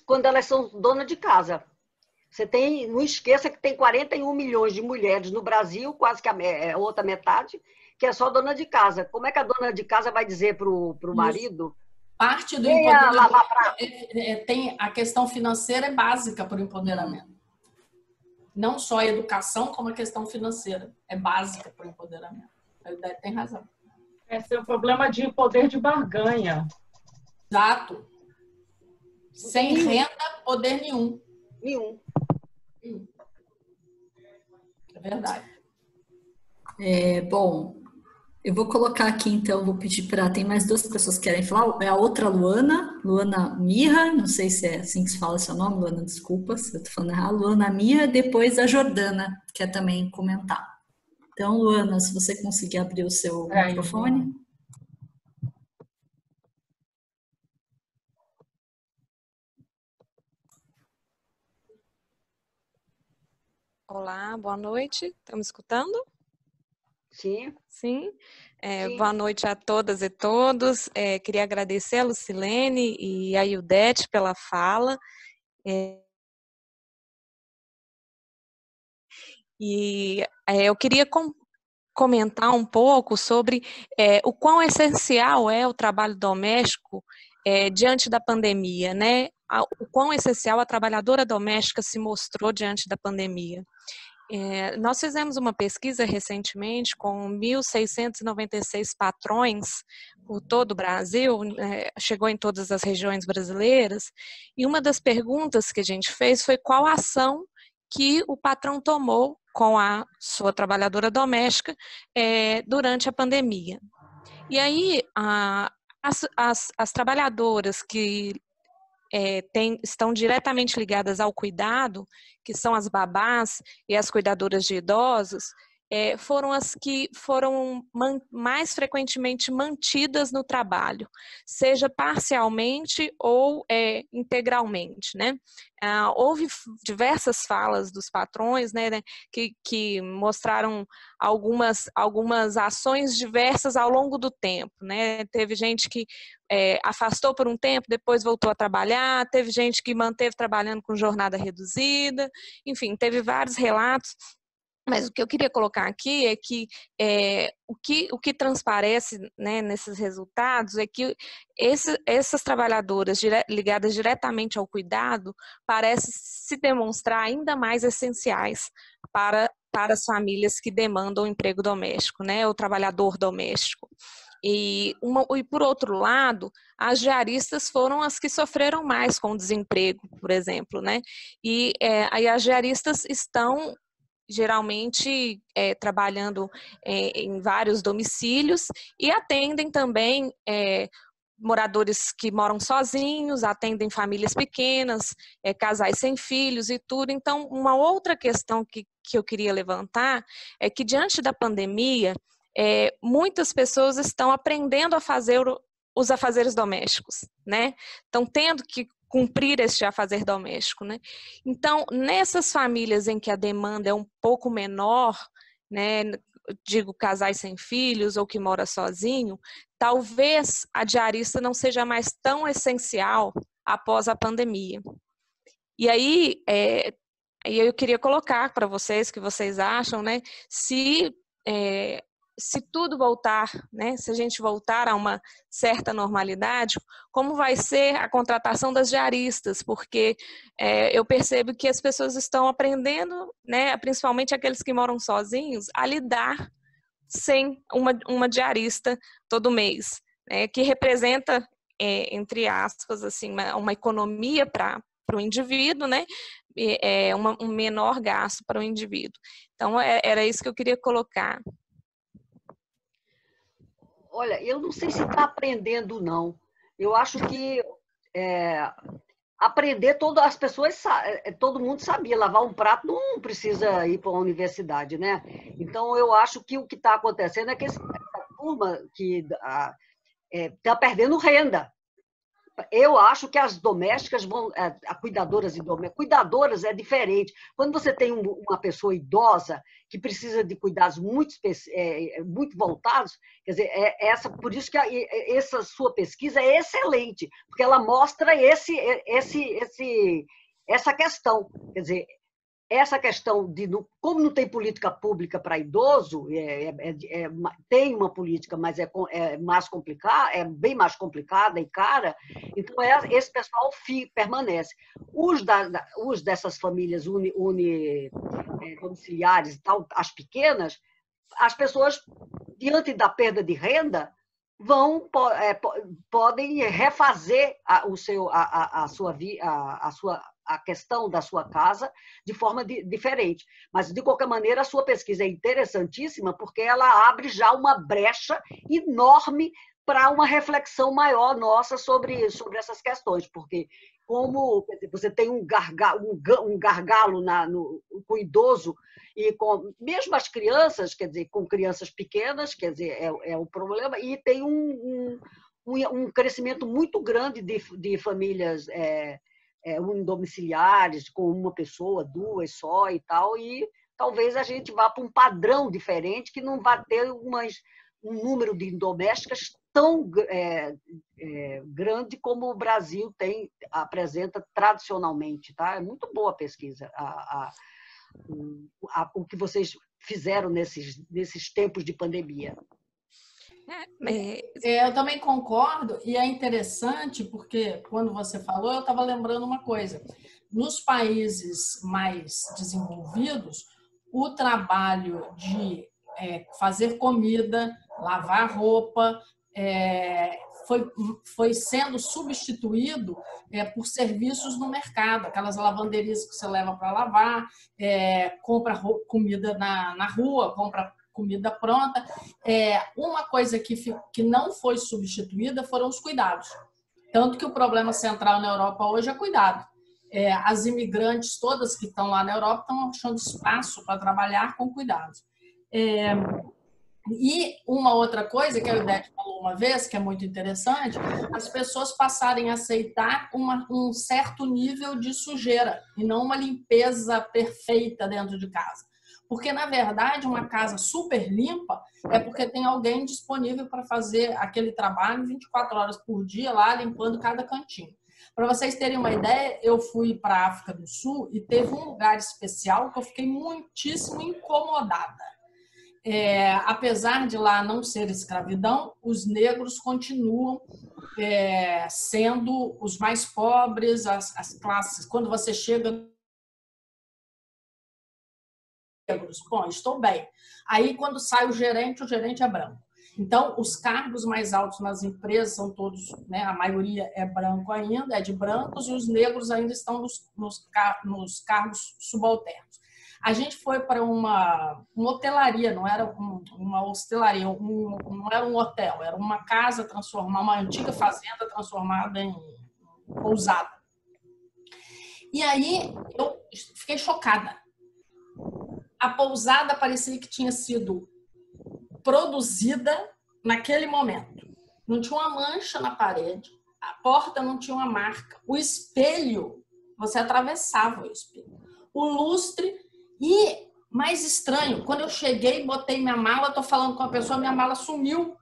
C: quando elas são donas de casa. Não esqueça que tem 41 milhões de mulheres no Brasil, quase que a outra metade, que é só dona de casa. Como é que a dona de casa vai dizer para o marido?
B: Parte do empoderamento tem a questão financeira é básica para o empoderamento. Não só a educação, como a questão financeira é básica para o empoderamento. Ele tem razão.
A: Esse é o problema de poder de barganha.
B: Exato. Sem renda, poder nenhum. É verdade.
D: Bom, eu vou colocar aqui, então, vou pedir para... Tem mais 2 pessoas que querem falar. É a outra Luana Mirra, não sei se é assim que se fala seu nome, Luana, desculpa se eu estou falando errado. Luana Mirra, depois a Jordana, que quer também comentar. Então, Luana, se você conseguir abrir o seu microfone.
G: Olá, boa noite. Estão me escutando?
C: Sim.
G: Sim.
C: Sim.
G: Boa noite a todas e todos. Queria agradecer a Lucilene e a Ildete pela fala. Eu queria comentar um pouco sobre o quão essencial é o trabalho doméstico diante da pandemia, né? O quão essencial a trabalhadora doméstica se mostrou diante da pandemia. Nós fizemos uma pesquisa recentemente com 1.696 patrões por todo o Brasil, chegou em todas as regiões brasileiras, e uma das perguntas que a gente fez foi qual a ação que o patrão tomou com a sua trabalhadora doméstica durante a pandemia. E aí, as trabalhadoras que estão diretamente ligadas ao cuidado, que são as babás e as cuidadoras de idosos, foram as que foram mais frequentemente mantidas no trabalho, seja parcialmente ou integralmente, né? Houve diversas falas dos patrões, né, que mostraram algumas ações diversas ao longo do tempo, né? Teve gente que afastou por um tempo, depois voltou a trabalhar, teve gente que manteve trabalhando com jornada reduzida, enfim, teve vários relatos. Mas o que eu queria colocar aqui é que o que transparece, né, nesses resultados é que essas trabalhadoras ligadas diretamente ao cuidado parecem se demonstrar ainda mais essenciais para as famílias que demandam emprego doméstico, né, o trabalhador doméstico. E por outro lado, as diaristas foram as que sofreram mais com o desemprego, por exemplo, né? E aí as diaristas estão geralmente trabalhando em vários domicílios e atendem também moradores que moram sozinhos, atendem famílias pequenas, casais sem filhos e tudo. Então, uma outra questão que eu queria levantar é que, diante da pandemia, muitas pessoas estão aprendendo a fazer os afazeres domésticos, né? Estão tendo que cumprir este afazer doméstico, né? Então, nessas famílias em que a demanda é um pouco menor, né, digo casais sem filhos ou que mora sozinho, talvez a diarista não seja mais tão essencial após a pandemia. E aí, eu queria colocar para vocês, o que vocês acham, né, se tudo voltar, né, se a gente voltar a uma certa normalidade, como vai ser a contratação das diaristas, porque eu percebo que as pessoas estão aprendendo, né, principalmente aqueles que moram sozinhos, a lidar sem uma diarista todo mês, né, que representa, entre aspas, assim, uma economia para o indivíduo, né, um menor gasto para o indivíduo. Então, era isso que eu queria colocar.
C: Olha, eu não sei se está aprendendo, não. Eu acho que aprender, as pessoas, todo mundo sabia, lavar um prato não precisa ir para a universidade, né? Então, eu acho que o que está acontecendo é que essa turma que está perdendo renda. Eu acho que as domésticas vão, cuidadoras e domésticas, cuidadoras é diferente. Quando você tem uma pessoa idosa que precisa de cuidados muito voltados, quer dizer, por isso que essa sua pesquisa é excelente, porque ela mostra essa questão, quer dizer, essa questão de como não tem política pública para idoso, tem uma política, mas é mais complicada, é bem mais complicada e cara, então esse pessoal permanece. Os dessas famílias domiciliares e tal, as pequenas, as pessoas, diante da perda de renda, podem refazer a questão da sua casa de forma diferente. Mas, de qualquer maneira, a sua pesquisa é interessantíssima porque ela abre já uma brecha enorme para uma reflexão maior nossa sobre essas questões, porque como você tem um gargalo com o idoso e com mesmo as crianças, quer dizer, com crianças pequenas, quer dizer, é um problema, e tem um crescimento muito grande de famílias domiciliares, com uma pessoa, duas só e tal, e talvez a gente vá para um padrão diferente, que não vai ter um número de domésticas tão grande como o Brasil apresenta tradicionalmente. Tá? É muito boa a pesquisa, o que vocês fizeram nesses tempos de pandemia.
B: Eu também concordo, e é interessante porque, quando você falou, eu estava lembrando uma coisa. Nos países mais desenvolvidos, o trabalho de fazer comida, lavar roupa, foi sendo substituído por serviços no mercado, aquelas lavanderias que você leva para lavar, compra comida na rua, compra comida pronta. Uma coisa que não foi substituída foram os cuidados. Tanto que o problema central na Europa hoje é cuidado. As imigrantes todas que estão lá na Europa estão achando espaço para trabalhar com cuidados. E uma outra coisa que a Eudete falou uma vez, que é muito interessante, as pessoas passarem a aceitar um certo nível de sujeira e não uma limpeza perfeita dentro de casa. Porque, na verdade, uma casa super limpa é porque tem alguém disponível para fazer aquele trabalho 24 horas por dia lá, limpando cada cantinho. Para vocês terem uma ideia, eu fui para a África do Sul e teve um lugar especial que eu fiquei muitíssimo incomodada. Apesar de lá não ser escravidão, os negros continuam sendo os mais pobres, as classes. Quando você chega... negros, bom, estou bem. Aí, quando sai o gerente é branco. Então, os cargos mais altos nas empresas são todos, né, a maioria é branco ainda, é de brancos, e os negros ainda estão nos cargos subalternos. A gente foi para uma hotelaria, não era uma hostelaria, não era um hotel, era uma casa transformada, uma antiga fazenda transformada em pousada. E aí eu fiquei chocada. A pousada parecia que tinha sido produzida naquele momento. Não tinha uma mancha na parede, a porta não tinha uma marca, o espelho, você atravessava o espelho, o lustre. E, mais estranho, quando eu cheguei, botei minha mala, estou falando com a pessoa, minha mala sumiu.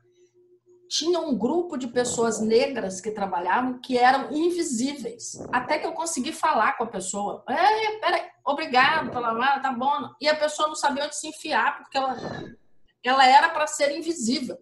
B: Tinha um grupo de pessoas negras que trabalhavam que eram invisíveis. Até que eu consegui falar com a pessoa. Peraí, obrigado pela mala, tá bom. E a pessoa não sabia onde se enfiar, porque ela era para ser invisível.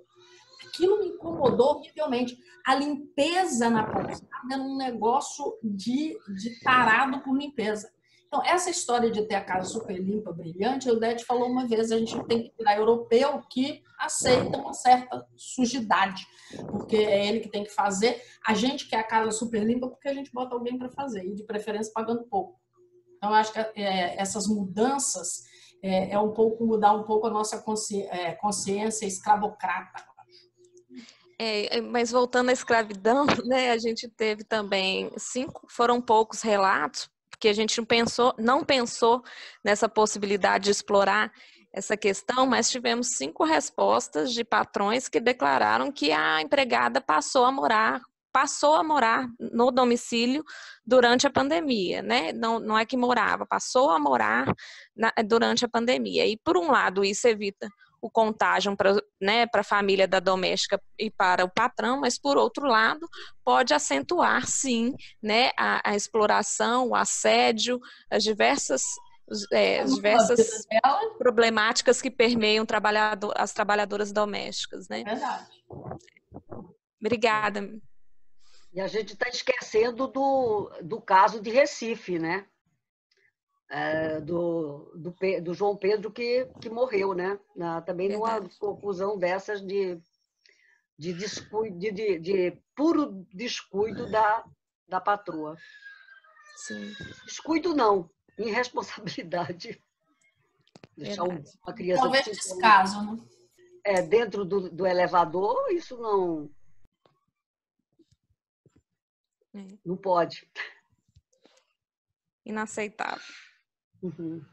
B: Aquilo me incomodou horrivelmente. A limpeza na pousada era um negócio de tarado por limpeza. Então, essa história de ter a casa super limpa, brilhante, a Eudete falou uma vez, a gente tem que tirar europeu que aceita uma certa sujidade, porque é ele que tem que fazer. A gente quer a casa super limpa porque a gente bota alguém para fazer, e de preferência pagando pouco. Então, eu acho que essas mudanças mudar um pouco a nossa consciência escravocrata.
G: Mas voltando à escravidão, né, a gente teve também foram poucos relatos, porque a gente não pensou nessa possibilidade de explorar essa questão, mas tivemos 5 respostas de patrões que declararam que a empregada passou a morar no domicílio durante a pandemia, né? Não é que morava, passou a morar durante a pandemia. E, por um lado, isso evita o contágio para a família da doméstica e para o patrão, mas, por outro lado, pode acentuar, sim, né, a exploração, o assédio, as diversas problemáticas que permeiam as trabalhadoras domésticas. Né?
B: Verdade.
G: Obrigada.
C: E a gente está esquecendo do caso de Recife, né? Do João Pedro que morreu, né? Também numa confusão dessas de puro descuido da patroa.
G: Sim.
C: Descuido não, irresponsabilidade. Deixar uma criança...
B: Talvez descaso, né?
C: Dentro do elevador, isso não pode.
G: Inaceitável.
C: Uhum.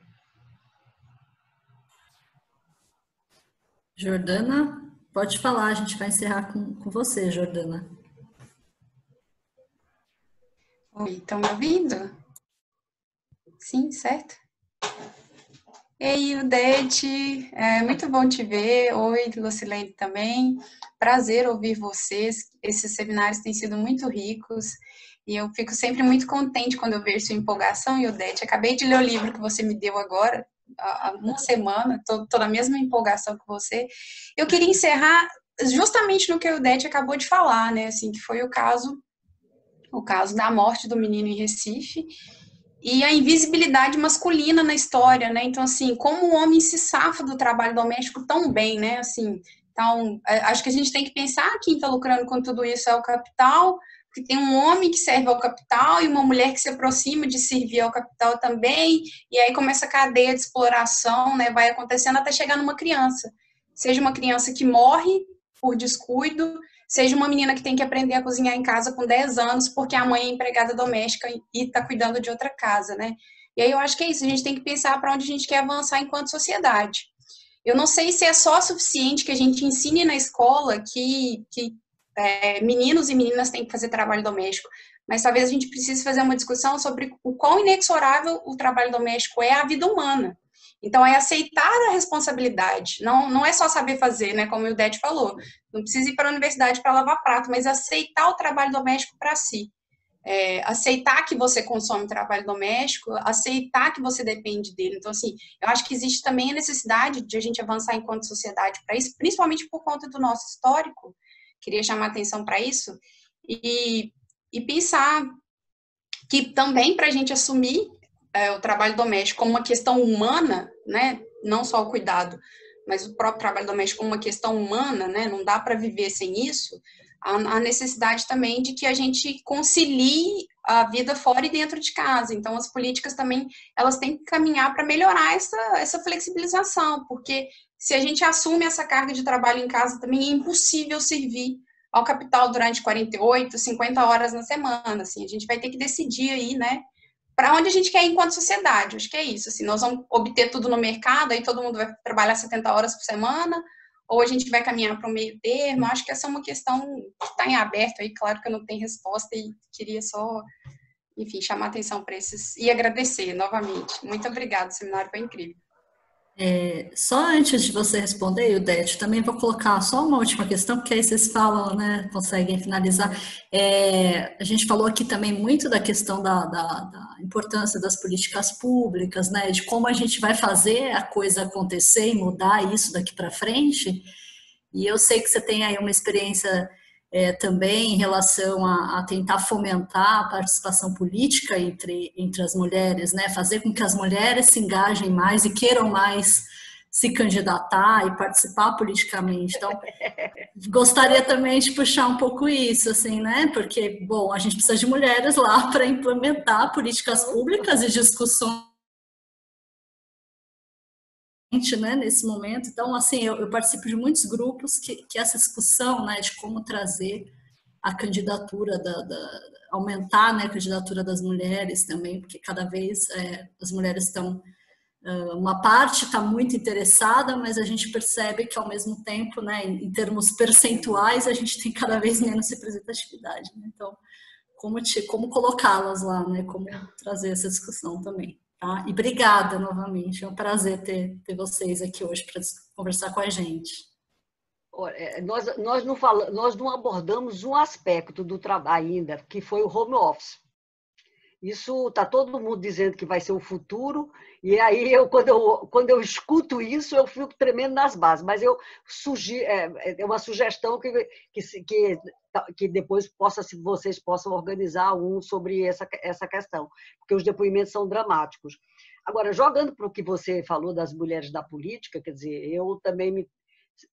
D: Jordana, pode falar, a gente vai encerrar com você, Jordana.
H: Oi, estão me ouvindo? Sim, certo? Ei, Udete, é muito bom te ver. Oi, Lucilene também. Prazer ouvir vocês. Esses seminários têm sido muito ricos e eu fico sempre muito contente quando eu vejo sua empolgação, Udete. Acabei de ler o livro que você me deu agora, há uma semana, estou na mesma empolgação que você. Eu queria encerrar justamente no que a Udete acabou de falar, né? Assim, que foi o caso da morte do menino em Recife. E a invisibilidade masculina na história, né? Então, assim, como o homem se safa do trabalho doméstico tão bem, né? Assim, então, acho que a gente tem que pensar quem está lucrando com tudo isso é o capital, porque tem um homem que serve ao capital e uma mulher que se aproxima de servir ao capital também, e aí começa a cadeia de exploração, né? Vai acontecendo até chegar numa criança. Seja uma criança que morre por descuido, seja uma menina que tem que aprender a cozinhar em casa com 10 anos, porque a mãe é empregada doméstica e está cuidando de outra casa, né? E aí eu acho que é isso, a gente tem que pensar para onde a gente quer avançar enquanto sociedade. Eu não sei se é só suficiente que a gente ensine na escola que meninos e meninas têm que fazer trabalho doméstico, mas talvez a gente precise fazer uma discussão sobre o quão inexorável o trabalho doméstico é à vida humana. Então, é aceitar a responsabilidade, não é só saber fazer, né, como o Udete falou, não precisa ir para a universidade para lavar prato, mas aceitar o trabalho doméstico para si. Aceitar que você consome trabalho doméstico, aceitar que você depende dele. Então, assim, eu acho que existe também a necessidade de a gente avançar enquanto sociedade para isso, principalmente por conta do nosso histórico, queria chamar atenção para isso, e pensar que também para a gente assumir o trabalho doméstico como uma questão humana, né, não só o cuidado, mas o próprio trabalho doméstico como uma questão humana, né, não dá para viver sem isso, a necessidade também de que a gente concilie a vida fora e dentro de casa. Então, as políticas também, elas têm que caminhar para melhorar essa flexibilização, porque se a gente assume essa carga de trabalho em casa, também é impossível servir ao capital durante 48, 50 horas na semana, assim, a gente vai ter que decidir aí, né, para onde a gente quer ir enquanto sociedade. Acho que é isso, assim, nós vamos obter tudo no mercado, aí todo mundo vai trabalhar 70 horas por semana, ou a gente vai caminhar para um meio termo. Acho que essa é uma questão que está em aberto aí, claro que eu não tenho resposta e queria só, enfim, chamar atenção para esses e agradecer novamente. Muito obrigada, o seminário foi incrível.
D: Só antes de você responder, Udete, também vou colocar só uma última questão, porque aí vocês falam, né, conseguem finalizar. A gente falou aqui também muito da questão da importância das políticas públicas, né, de como a gente vai fazer a coisa acontecer e mudar isso daqui para frente. E eu sei que você tem aí uma experiência também em relação a tentar fomentar a participação política entre as mulheres, né? Fazer com que as mulheres se engajem mais e queiram mais se candidatar e participar politicamente. Então, gostaria também de puxar um pouco isso, assim, né? Porque, bom, a gente precisa de mulheres lá para implementar políticas públicas e discussões, né, nesse momento. Então, assim, eu participo de muitos grupos que essa discussão, né, de como trazer a candidatura, aumentar, né, a candidatura das mulheres também, porque cada vez as mulheres estão, uma parte está muito interessada, mas a gente percebe que ao mesmo tempo, né, em termos percentuais, a gente tem cada vez menos representatividade, né? Então, como colocá-las lá, né, como trazer essa discussão também. Tá? E obrigada novamente, é um prazer ter vocês aqui hoje para conversar com a gente.
C: Nós não abordamos um aspecto do trabalho ainda, que foi o home office. Isso está todo mundo dizendo que vai ser o futuro, e aí quando eu escuto isso, eu fico tremendo nas bases. Mas é uma sugestão que depois vocês possam organizar um sobre essa questão, porque os depoimentos são dramáticos. Agora, jogando para o que você falou das mulheres da política, quer dizer, eu também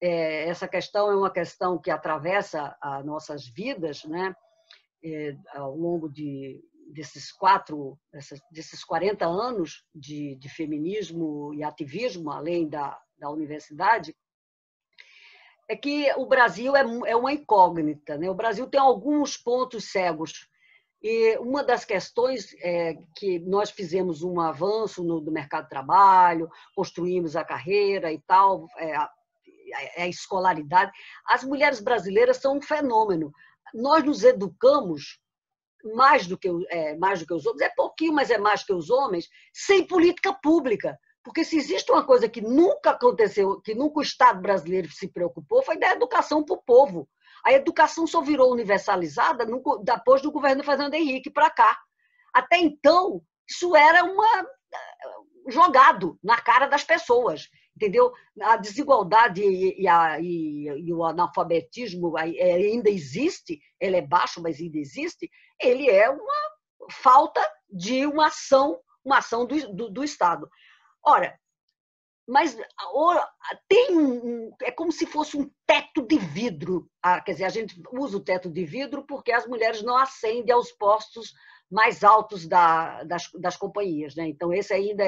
C: essa questão é uma questão que atravessa as nossas vidas, né? Ao longo desses 40 anos de feminismo e ativismo, além da universidade, é que o Brasil é uma incógnita, né? O Brasil tem alguns pontos cegos. E uma das questões é que nós fizemos um avanço no mercado de trabalho, construímos a carreira e tal, a escolaridade. As mulheres brasileiras são um fenômeno. Nós nos educamos mais do que os homens, é pouquinho, mas é mais que os homens, sem política pública. Porque se existe uma coisa que nunca aconteceu, que nunca o Estado brasileiro se preocupou, foi da educação para o povo. A educação só virou universalizada depois do governo Fernando Henrique para cá. Até então, isso era jogado na cara das pessoas, entendeu? A desigualdade e o analfabetismo ainda existe, ele é baixo, mas ainda existe, ele é uma falta de uma ação do Estado. Ora, mas é como se fosse um teto de vidro. Quer dizer, a gente usa o teto de vidro porque as mulheres não ascendem aos postos mais altos das companhias, né? Então, esse ainda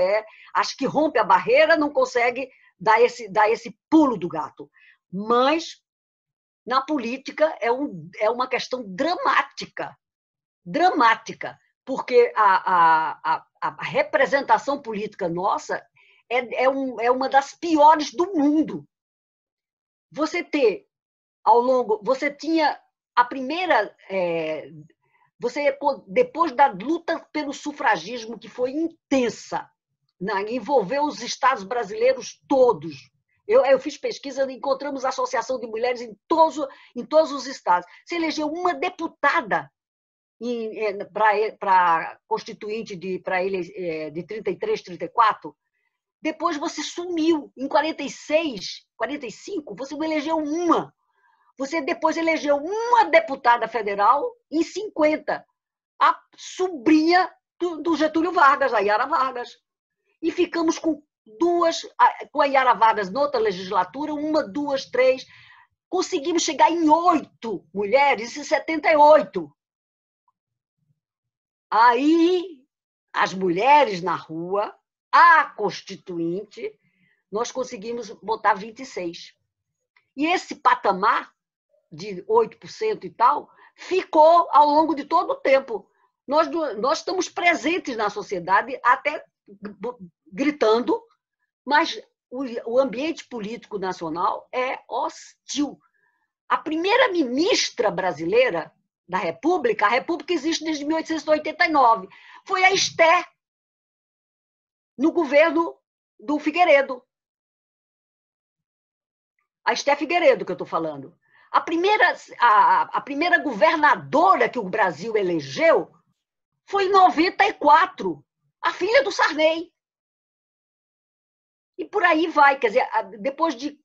C: acho que rompe a barreira, não consegue dar esse pulo do gato. Mas, na política, é uma questão dramática, porque a representação política nossa é uma das piores do mundo. Você tinha a primeira... depois da luta pelo sufragismo, que foi intensa, envolveu os estados brasileiros todos. Eu fiz pesquisa, encontramos a Associação de Mulheres em todos os estados. Você elegeu uma deputada para constituinte de 33, 34, depois você sumiu. Em 46, 45, você não elegeu uma. Você depois elegeu uma deputada federal em 50, a sobrinha do Getúlio Vargas, a Yara Vargas. E ficamos com a Yara Vargas noutra legislatura, 1, 2, 3. Conseguimos chegar em 8 mulheres em 78. Aí, as mulheres na rua, a constituinte, nós conseguimos botar 26. E esse patamar de 8% e tal, ficou ao longo de todo o tempo. Nós estamos presentes na sociedade, até gritando, mas o ambiente político nacional é hostil. A primeira ministra brasileira da República, a República existe desde 1889, foi a Esté, no governo do Figueiredo. A Esté Figueiredo que eu estou falando. A primeira governadora que o Brasil elegeu foi em 94, a filha do Sarney. E por aí vai. Quer dizer, depois de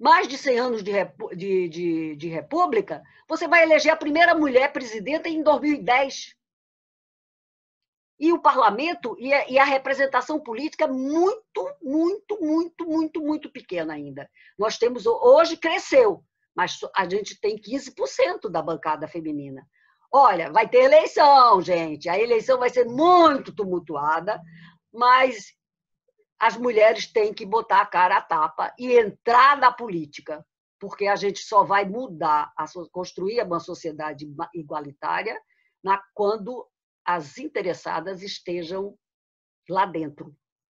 C: mais de 100 anos de república, você vai eleger a primeira mulher presidenta em 2010. E o parlamento e a representação política muito, muito, muito, muito, muito pequena ainda. Nós temos, hoje cresceu, mas a gente tem 15% da bancada feminina. Olha, vai ter eleição, gente. A eleição vai ser muito tumultuada, mas as mulheres têm que botar a cara à tapa e entrar na política, porque a gente só vai construir uma sociedade igualitária quando as interessadas estejam lá dentro.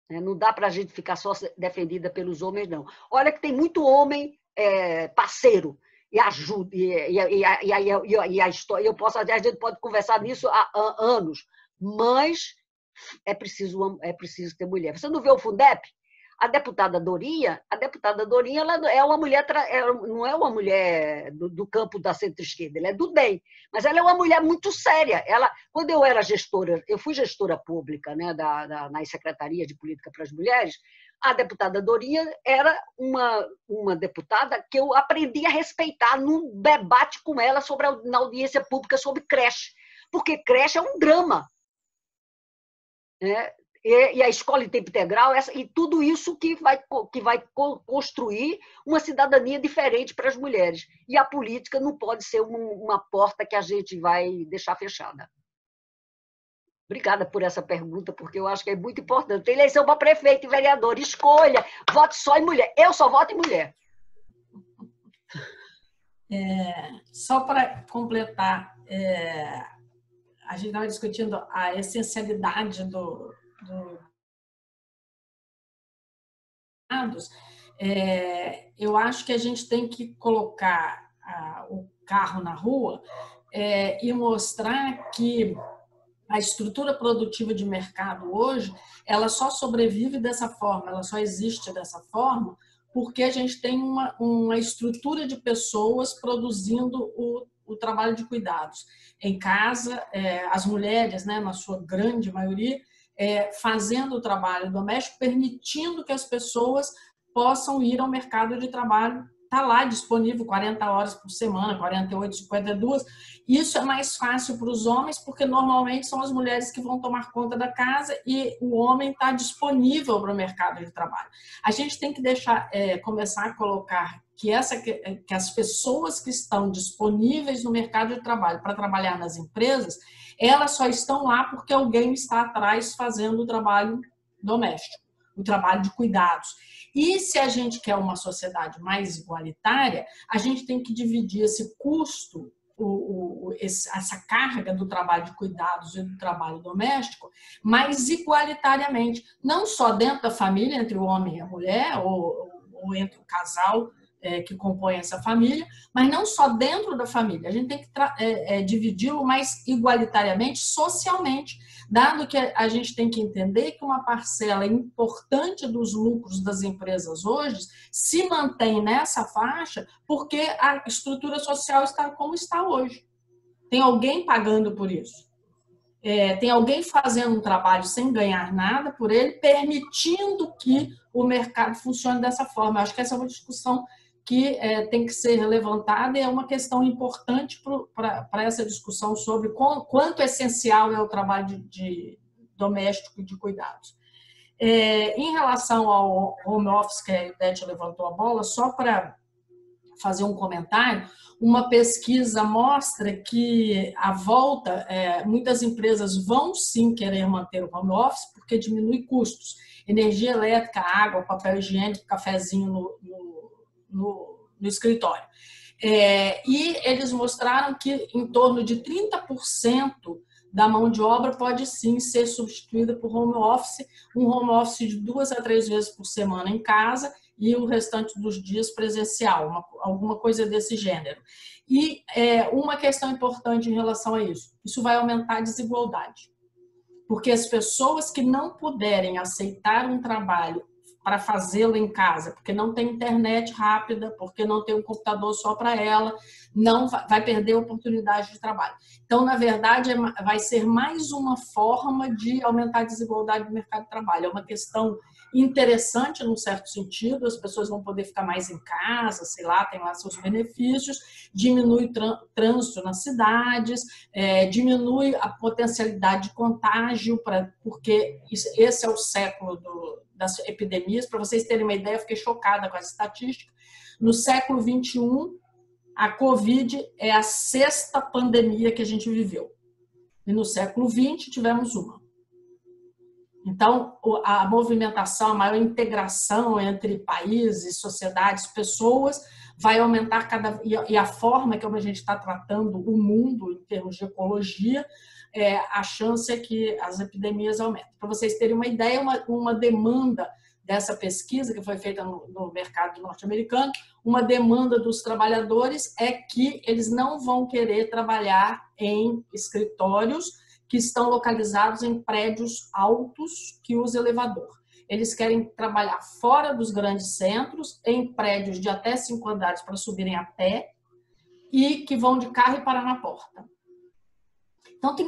C: Não dá para a gente ficar só defendida pelos homens, não. Olha que tem muito homem parceiro e ajuda, e a história, a gente pode conversar nisso há anos, mas é preciso ter mulher. Você não vê o Fundeb? A deputada Dorinha, ela é uma mulher, não é uma mulher do campo da centro-esquerda, ela é do DEM, mas ela é uma mulher muito séria. Quando eu era gestora, eu fui gestora pública, né, na Secretaria de Política para as Mulheres, a deputada Dorinha era uma deputada que eu aprendi a respeitar num debate com ela na audiência pública sobre creche, porque creche é um drama. E a escola em tempo integral, e tudo isso que vai construir uma cidadania diferente para as mulheres. E a política não pode ser uma porta que a gente vai deixar fechada. Obrigada por essa pergunta, porque eu acho que é muito importante. Tem eleição para prefeito e vereador, escolha, vote só em mulher. Eu só voto em mulher.
B: Só para completar, a gente estava discutindo a essencialidade eu acho que a gente tem que colocar o carro na rua e mostrar que a estrutura produtiva de mercado hoje, ela só sobrevive dessa forma, ela só existe dessa forma, porque a gente tem uma estrutura de pessoas produzindo o trabalho de cuidados. Em casa, as mulheres, né, na sua grande maioria, fazendo o trabalho doméstico, permitindo que as pessoas possam ir ao mercado de trabalho. Está lá disponível 40 horas por semana, 48, 52. Isso é mais fácil para os homens, porque normalmente são as mulheres que vão tomar conta da casa e o homem está disponível para o mercado de trabalho. A gente tem que começar a colocar que as pessoas que estão disponíveis no mercado de trabalho para trabalhar nas empresas, elas só estão lá porque alguém está atrás fazendo o trabalho doméstico, o trabalho de cuidados. E se a gente quer uma sociedade mais igualitária, a gente tem que dividir esse custo, essa carga do trabalho de cuidados e do trabalho doméstico mais igualitariamente, não só dentro da família, entre o homem e a mulher, ou entre o casal que compõe essa família, mas não só dentro da família. A gente tem que dividi-lo mais igualitariamente, socialmente, dado que a gente tem que entender que uma parcela importante dos lucros das empresas hoje se mantém nessa faixa porque a estrutura social está como está hoje. Tem alguém pagando por isso. Tem alguém fazendo um trabalho sem ganhar nada por ele, permitindo que o mercado funcione dessa forma. Eu acho que essa é uma discussão que tem que ser levantada e é uma questão importante para essa discussão sobre quanto essencial é o trabalho de doméstico e de cuidados. Em relação ao home office, que a Idete levantou a bola, só para fazer um comentário, uma pesquisa mostra que à volta, muitas empresas vão sim querer manter o home office porque diminui custos. Energia elétrica, água, papel higiênico, cafezinho no escritório. E eles mostraram que em torno de 30% da mão de obra pode sim ser substituída por home office, um home office de 2 a 3 vezes por semana em casa e o restante dos dias presencial, alguma coisa desse gênero. E uma questão importante em relação a isso vai aumentar a desigualdade, porque as pessoas que não puderem aceitar um trabalho para fazê-lo em casa, porque não tem internet rápida, porque não tem um computador só para ela, não vai perder a oportunidade de trabalho. Então, na verdade, vai ser mais uma forma de aumentar a desigualdade do mercado de trabalho. É uma questão interessante, num certo sentido, as pessoas vão poder ficar mais em casa, sei lá, tem lá seus benefícios, diminui o trânsito nas cidades, diminui a potencialidade de contágio, porque esse é o século das epidemias. Para vocês terem uma ideia, eu fiquei chocada com essa estatística. No século XXI, a Covid é a 6ª pandemia que a gente viveu. E no século XX tivemos uma. Então, a movimentação, a maior integração entre países, sociedades, pessoas, vai aumentar e a forma como a gente está tratando o mundo em termos de ecologia, a chance é que as epidemias aumentem. Para vocês terem uma ideia, uma demanda dessa pesquisa que foi feita no mercado norte-americano, uma demanda dos trabalhadores é que eles não vão querer trabalhar em escritórios que estão localizados em prédios altos que usam elevador. Eles querem trabalhar fora dos grandes centros, em prédios de até 5 andares para subirem a pé e que vão de carro e parar na porta. Então, tem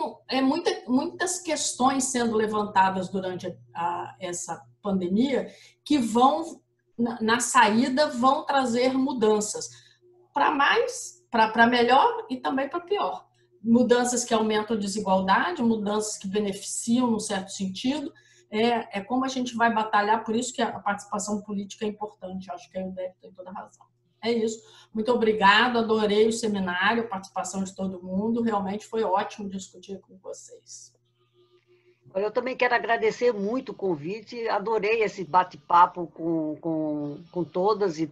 B: muitas questões sendo levantadas durante essa pandemia que vão, na saída, vão trazer mudanças para melhor e também para pior. Mudanças que aumentam a desigualdade, mudanças que beneficiam, num certo sentido. É como a gente vai batalhar, por isso que a participação política é importante. Acho que a Eudete tem toda a razão. É isso. Muito obrigada, adorei o seminário, a participação de todo mundo. Realmente foi ótimo discutir com vocês.
C: Eu também quero agradecer muito o convite, adorei esse bate-papo com todas e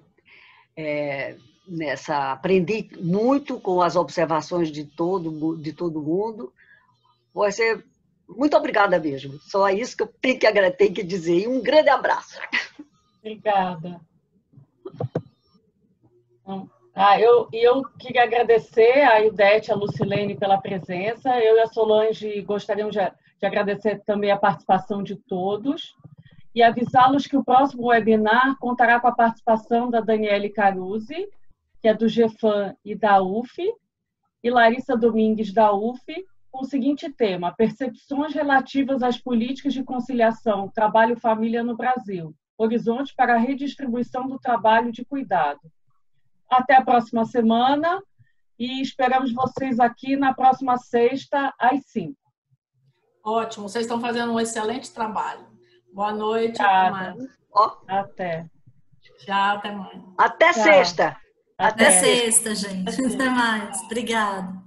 C: aprendi muito com as observações de todo mundo. Vai ser muito obrigada mesmo. Só isso que eu tenho que dizer. E um grande abraço.
A: Obrigada. Eu queria agradecer a Ildete e a Lucilene pela presença. Eu e a Solange gostaríamos de agradecer também a participação de todos e avisá-los que o próximo webinar contará com a participação da Daniele Caruzzi, que é do GEFAM e da UF, e Larissa Domingues, da UF, com o seguinte tema: percepções relativas às políticas de conciliação trabalho-família no Brasil, horizonte para a redistribuição do trabalho de cuidado. Até a próxima semana e esperamos vocês aqui na próxima sexta, às 5.
B: Ótimo, vocês estão fazendo um excelente trabalho. Boa noite.
A: Até.
B: Tchau, até mais.
C: Até
A: Tchau.
C: sexta.
D: Até sexta, gente. Até mais. Obrigada.